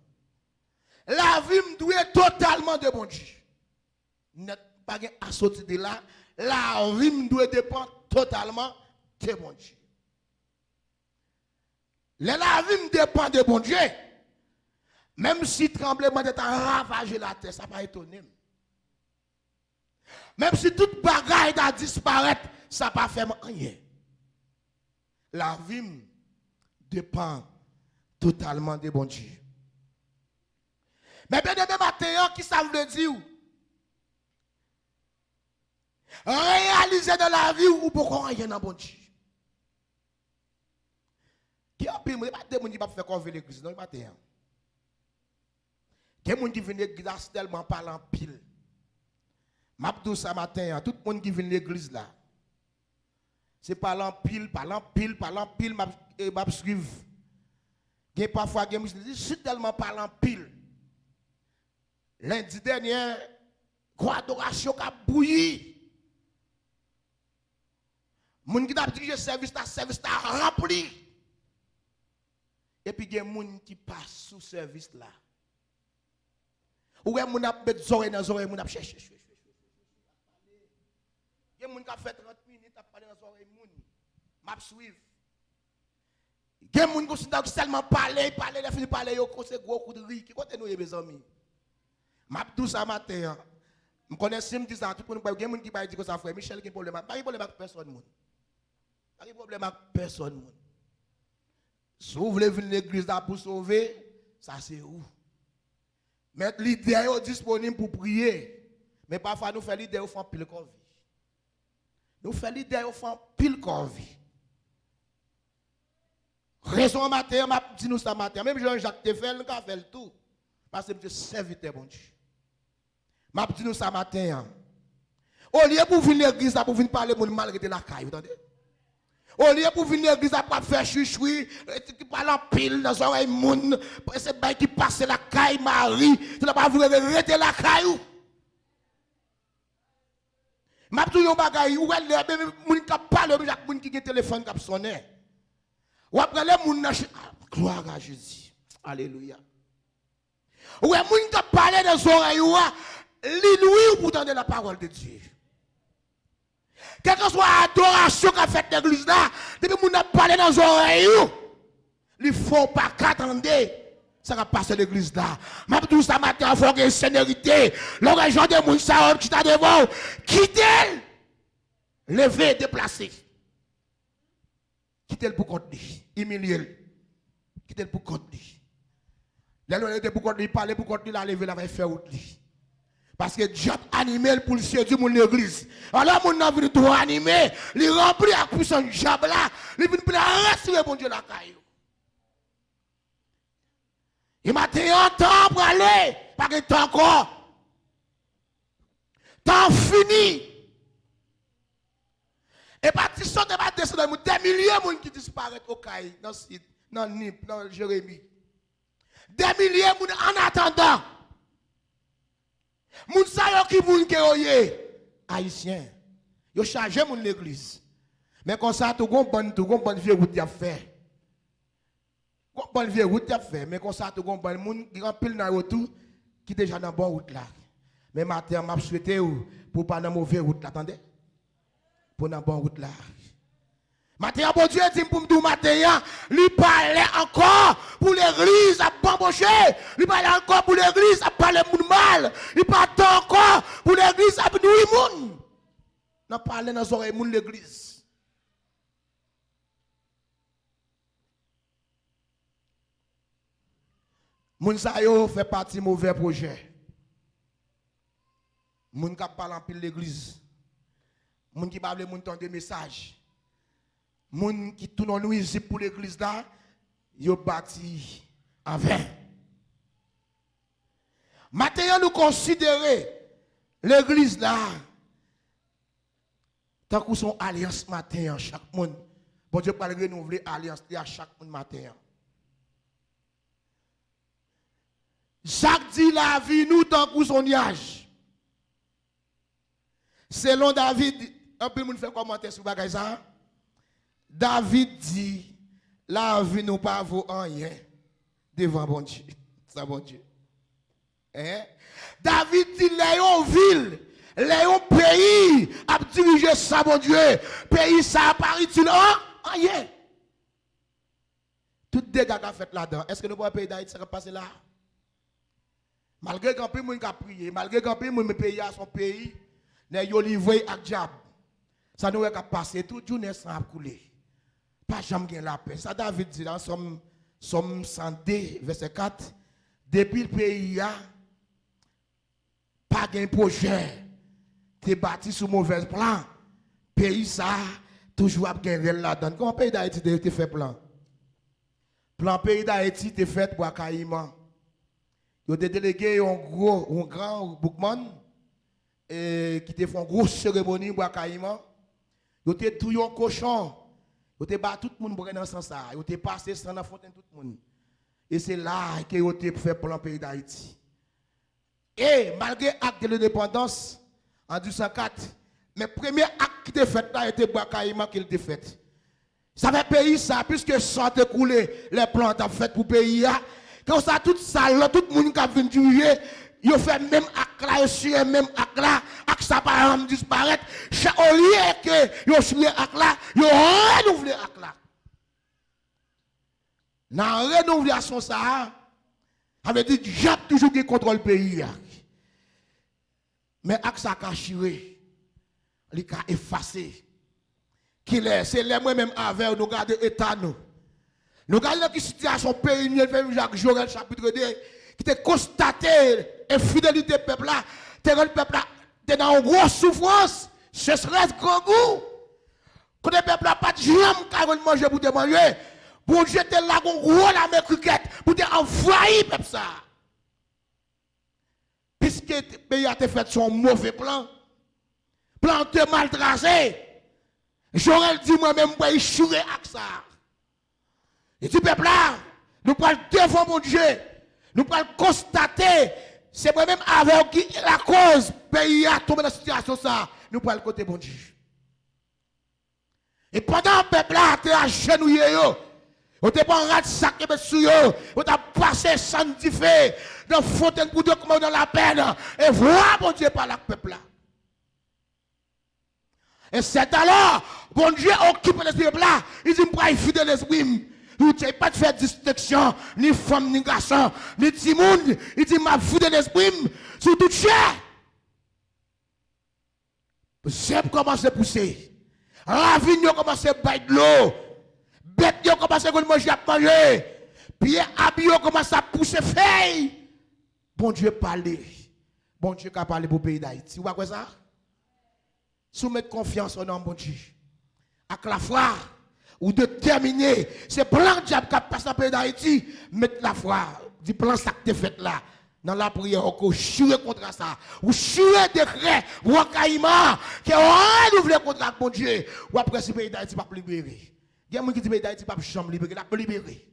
La vie me doit totalement de bon Dieu. N'est pas à sortir de là. La vie me doit dépendre totalement de bon Dieu. La vie me dépend de bon Dieu. Même si le tremblement de terre a ravagé la terre, ça ne va pas étonner. Même si toute bagaille a disparu, ça ne va pas faire rien. La vie dépend totalement de bon Dieu. Mais bien demain matin, qui ça veut dire? Réaliser dans la vie ou pourquoi rien dans bon Dieu? Qui a pris, il n'y a pas de gens qui ne faire convaincre l'église, non, il n'y a pas de gens. Qui vient à l'église tellement parlant pile. M'a dit ça matin, tout le monde qui vient à l'église là. C'est parlant pile, m'a suivre. Gen parfois gen suis tellement parlant pile. Lundi dernier, quoi adoration qui a bouilli. Moun qui a dirigé service ta rempli. Et puis gen moun qui passe sous service là. Ou moun a mettre oreilles dans oreilles, moun a chercher. Gen moun qui a fait 30 minutes à parler dans oreilles moun. M'a suivre. Gen moun qui seulement parler, la fin de parler yo c'est gros coup de riz. Qui côté nous mes amis. M'a tout ça matin. Me connais sim dit ça tout pour nous gen moun qui pas dit que ça frère Michel qui problème. Pas problème avec personne moun. Pas problème avec personne moun. Si vous voulez venir à l'église pour sauver, ça c'est où? Mettre l'idée disponible pour prier. Mais parfois nous faisons l'idée au fond pile corps. Nous faisons l'idée au fond pile corps. Raison matin, m'a dit nous ça matin. Même Jean-Jacques Tefel, nous avons fait le tout. Parce que je suis serviteur, bon Dieu. M'a dit nous ça matin. Au lieu pour venir à l'église, pour venir parler, mon malgré la caille, vous entendez? Au lieu pour venir à l'église, pour faire chouchoui, qui parle en pile dans les oreilles, moun, c'est bien qui passe la caille, Marie, tu n'as pas voulu arrêter la caille. M'a dit nous bagay, ou elle, moun qui parle, moun qui a téléphone qui a sonné. Ou après les moun gloire à Jésus. Alléluia. Ou les moun qui parle dans les oreilles, l'inouï pour entendre la parole de Dieu. Quelle que soit l'adoration qu'a fait l'église là, depuis que nous avons parlé dans les oreilles, il ne faut pas qu'attendre. Ça va passer l'église là. Mais tout ça matin, il faut que sénérité. Le région de Mounsaon qui t'a devant, quittez, levez, déplacez. Quittez le pour compte lui, humiliez-le. Quittez le pour compte lui. Les pour compte lui, parler pour compte lui, la lever, la va faire autre lui. Parce que Dieu a animé pour le séduire mon église. Alors, mon a venu tout animer, il remplit à puissance de diable là, il vient pour rassurer mon Dieu la caillou. Il m'a dit un temps pour aller, pas de temps encore. Temps fini. Et pas de sorte de pas descendre, des milliers de gens qui disparaissent au caillou, dans le site, dans Nip, dans Jérémie. Des milliers de gens en attendant. Moun sa yo ki moun ke oye haïtien yo chargé moun l'église mais comme ça tout gon bonne vieux route y a fait gon bonne vieux route y a fait mais comme ça tout gon bonne moun qui rempile dans retour qui déjà dans bonne route là mais matin m'a souhaité pour pas dans mauvaise route là attendez pour dans bonne route là matin bon Dieu dit pour me matin lui parler encore pour l'église à bambocher lui parler encore pour l'église à parler moun mal il parle encore pour l'église à nuire moun n'a parler dans oreilles moun l'église moun sa yo fait partie mauvais projet moun qui parle en pile l'église moun qui parle moun ton des messages moun qui tourne nuisible pour l'église là, yo bâti en vain. Maintenant nous considérer l'église là tant que son alliance matin chaque monde. Bon Dieu pas renouveler alliance à chaque monde matin. Jacques dit la vie nous tant que son âge. Selon David, un peu moun fait commenter sur bagay ça. David dit, la vie nous pas vaut rien devant bon Dieu. Ça bon Dieu. Hein? David dit, les ville, les pays, a dirigé ça bon Dieu. Pays ça apparaît-il rien. Tout dégâts qu'a fait là-dedans. Est-ce que nous pouvons pays d'Haïti ça va passer là? Malgré qu'un peu moun qui a prié, malgré qu'un peu moun pays à son pays, les yo livré à diable. Ça nous a passé toute journée sans couler. Pas jamais la paix. Ça David dit dans Somme 102, verset 4. Depuis le pays, pas de projet. Tu es bâti sur mauvais plan. Pays, ça, toujours à gagner là-dedans. Comment le pays d'Haïti te fait plan? Plan pays d'Haïti te fait pour accueillir. Ils ont délégué un grand Boukman. et qui te font grosse cérémonie pour Caïman. Ils te tout un cochon. Ils te bat tout le monde pour dans sens ça. Ils te passé sans la fontaine tout le monde. Et c'est là que ils te fait plan pays d'Haïti. Et malgré l'acte de l'indépendance en 1804, mais premier acte qui était fait là était Bakaïma qui était fait. Ça fait pays ça, puisque sans te couler, les plans t'ont fait pour pays là. Quand ça tout ça, là, tout le monde qui a venu tuer, il fait même acte là, aussi même acte là, acte ça par exemple disparaître. Au lieu que il suivi acte là, il renouvelé acte là. Dans la renouvelation ça, avait dit j'ai toujours qui contrôle le pays. Mais acte ça a chiré, il a effacé. C'est les moi-même avec nous regardons l'état nous. Nous regardons la situation pays, Jacques Jorel chapitre 2, qui a constaté l'infidélité du peuple là, le peuple là, est dans une grosse souffrance, ce serait grand goût. Quand le peuple n'a pas de jambes, car on mange pour te manger, pour jeter là, on gros la main cricket, pour te envoyer le peuple ça. Puisque le pays a fait son mauvais plan te mal tracé. J'aurais dit moi-même, pour y chourer avec ça. Et du peuple là, nous pouvons devant mon Dieu, nous pouvons constater, c'est moi-même avec qui la cause, pays a tombé dans cette situation ça, nous pouvons le côté mon Dieu. Et pendant le peuple là, tu es agenouillé, on te pas rat sac et sur yo, on t'a passé sans diffé dans fontaine pour dire comment dans la peine et voir mon Dieu par le peuple là. Et c'est alors, bon Dieu occupe l'esprit là, il dit, moi, il fidèle l'esprit. Il ne pas de faire distinction, ni femme, ni garçon, ni petit monde. Il dit, ma fidèle l'esprit, sur toute chair. Zèbre commence à pousser. Ravine commence à bailler de l'eau. Bête commence à manger à manger. Puis habillé commence à pousser feuille. Bon Dieu parler. Bon Dieu qui a parlé pour le pays d'Haïti. Vous voyez quoi ça? Soumettre confiance au nom de bon Dieu. Avec la foi, ou de terminer, c'est plan de diable qui passe dans le pays d'Haïti, mettre la foi, du plan ça que tu fait là, dans la prière, on chouer contre ça, ou chouer décret, ou caïman, qui a renouvelé contre bon Dieu, ou après ce pays d'Haïti pas libéré. Il y a des gens qui disent que le pays d'Haïti pas chambre libéré, il a libéré.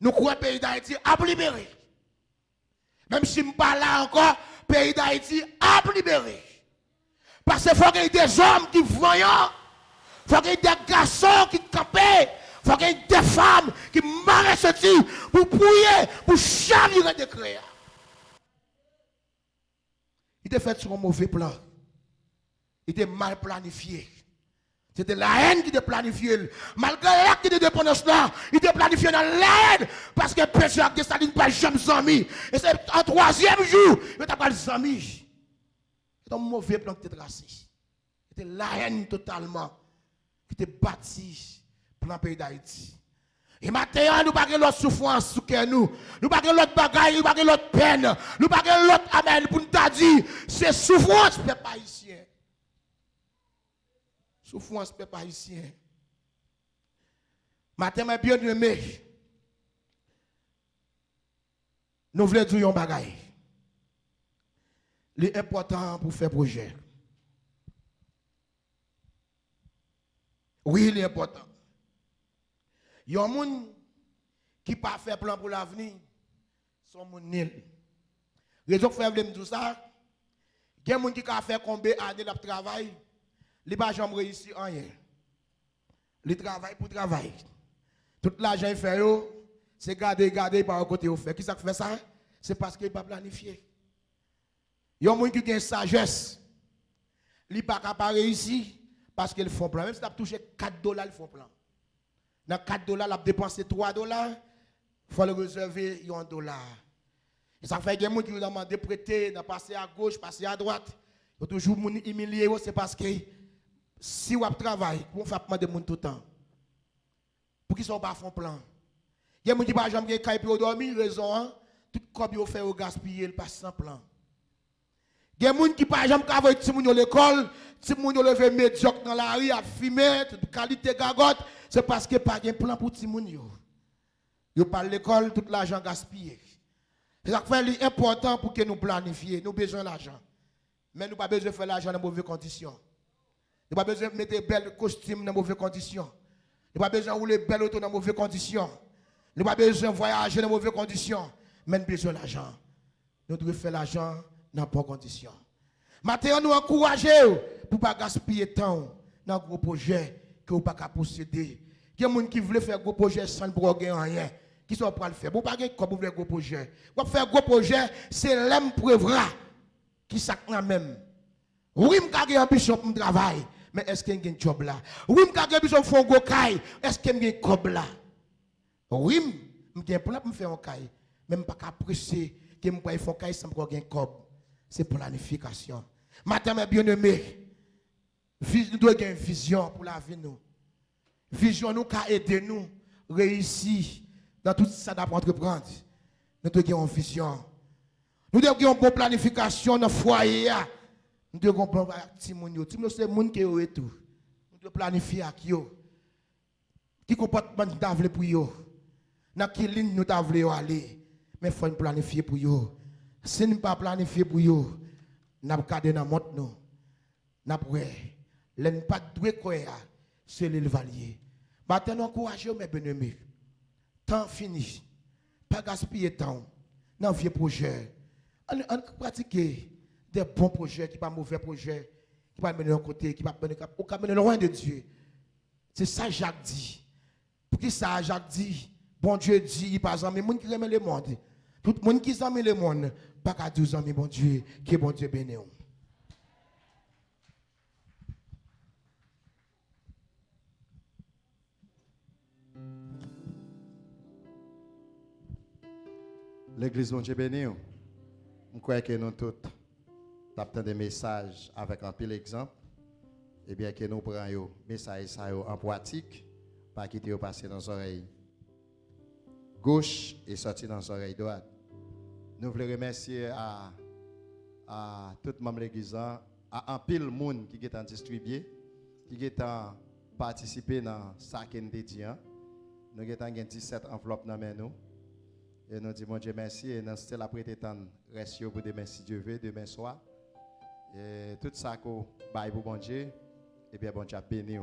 Nous croyons que le pays d'Haïti a libéré. Même si je ne parle pas là encore, le pays d'Haïti a libéré. Parce qu'il faut qu'il y ait des hommes qui voient, il faut qu'il y ait des garçons qui campent, il faut qu'il y ait des femmes qui marrent ce type pour prier, pour chavirer des créas. Il était fait sur un mauvais plan. Il était mal planifié. C'était la haine qui était planifiée. Malgré l'acte de dépendance là, il était planifié dans la haine. Parce que péché avec Staline pas jamais amis. Et c'est en troisième jour, il n'a pas les amis. C'est un mauvais plan qui était tracé. C'était la haine totalement qui était bâti pour le pays d'Haïti. Et maintenant, nous n'avons pas l'autre souffrance sous nous. Nous n'avons pas l'autre bagaille, nous n'avons pas l'autre peine. Nous n'avons pas l'autre amen pour nous dire, c'est souffrance, peuple haïtien. Souffrance, peuple haïtien. Maintenant, mes bien-aimés, nous voulons dire un bagaille. L'important pour faire projet. Oui, l'important. Il y a des gens qui ne pas faire plan pour l'avenir, sont mon nil. Raison pour faire tout ça, il y a des gens qui ont fait combien d'années de travail, ils n'ont pas jamais réussi en rien. Ils travaillent pour travailler. Tout l'argent qu'ils font, c'est garder par côté au fait. Qui ça fait ça? C'est parce qu'ils n'ont pas planifié. Il y a des gens qui ont une sagesse. Ils n'ont pas réussi parce qu'ils font plan. Même si tu as touché $4, ils font plan. Dans $4, ils ont dépensé $3. Il faut le réserver $1. Et ça fait que les gens qui ont demandé de prêter, de passer à gauche, passer à droite. Ils ont toujours humilié. C'est parce que si vous travaillez, vous faites demander de tout le temps. Pour qu'ils ne soient pas font plan. Il y a des gens qui ne sont pas jamais dormir, raison. Tout comme ils fait au gaspiller, ils passent sans plan. Il y a des gens qui ne sont pas jamais travailler à l'école, si vous avez levé médiocre dans la rue, à fumer, toute qualité gagote, c'est parce que pas de plan pour les gens. Vous parlez de l'école, tout l'argent gaspillé. C'est ça qui est important pour que nous planifions. Nous avons besoin d'argent. Mais nous pas besoin de faire l'argent dans de mauvaises conditions. Nous pas besoin de mettre des belles costumes dans de mauvaises conditions. Nous pas besoin de rouler belles autos dans de mauvaises conditions. Nous pas besoin de voyager dans de mauvaises conditions. Mais nous besoin d'argent. Nous devons faire l'argent dans de bonnes conditions. Maintenant, nous encourageons pour ne pas gaspiller de temps dans un gros projet que vous ne pouvez pas posséder. Il y a des gens qui veulent faire un gros projet sans ne gagner rien. Qui sont prêts à le faire? Vous ne pouvez pas faire un gros projet. Vous faire un gros projet, c'est l'homme preuve qui s'acte même. Oui, je suis ambition pour travail, mais est-ce qu'il y a un job là? Oui, je suis ambition pour faire un gros caille, est-ce qu'il y a un job là? Oui, je suis pour faire un caille, mais je ne suis pas pressé que je fasse un caille sans avoir un job. C'est planification. Maintenant, mes bien-aimés, nous devons avoir une vision pour la vie. Vision nous qui aider nous à réussir dans tout ça d'entreprendre. Nous devons avoir une vision. Nous devons avoir une bonne planification dans le foyer. Nous devons avoir un petit monde. Tout le monde, c'est le monde qui est tout. Nous devons planifier avec eux. Qui comportement nous devons pour eux. Dans quelle ligne nous devons aller. Mais il faut planifier pour eux. Si nous ne pas planifier pour eux, nous avons gardé dans le monde. Nous avons l'un pas de quoi c'est le valier. Maintenant, encouragez mes bien-aimés. Temps fini. Pas gaspiller temps dans vieux projet. On pratique des bons projets, qui pas mauvais projets, qui pas mener d'un côté, qui pas mener loin de Dieu. C'est ça Jacques dit. Pour qui ça Jacques dit? Bon Dieu dit, par exemple, les gens qui aiment le monde. Tout le monde qui aime le monde, pas qu'à 12 ans, mais bon Dieu, qui est bon Dieu béni. L'église, bon Dieu béni. Je crois que nous tous avons des messages avec un pile exemple. Et bien que nous prenons les messages en pratique, pas quitter passer dans les oreilles gauche et sortir dans les oreilles droite. Nous voulons remercier à tout le monde de l'église, à un pile monde qui est en distribué, qui est en participé dans ça qu'on dit. Nous avons 17 enveloppes dans nous. Et nous disons, Dieu merci. Et nous sommes prêtés à rester pour demain, si Dieu veut, demain soir. Et tout ça, que bon Dieu, et bien bon Dieu béni.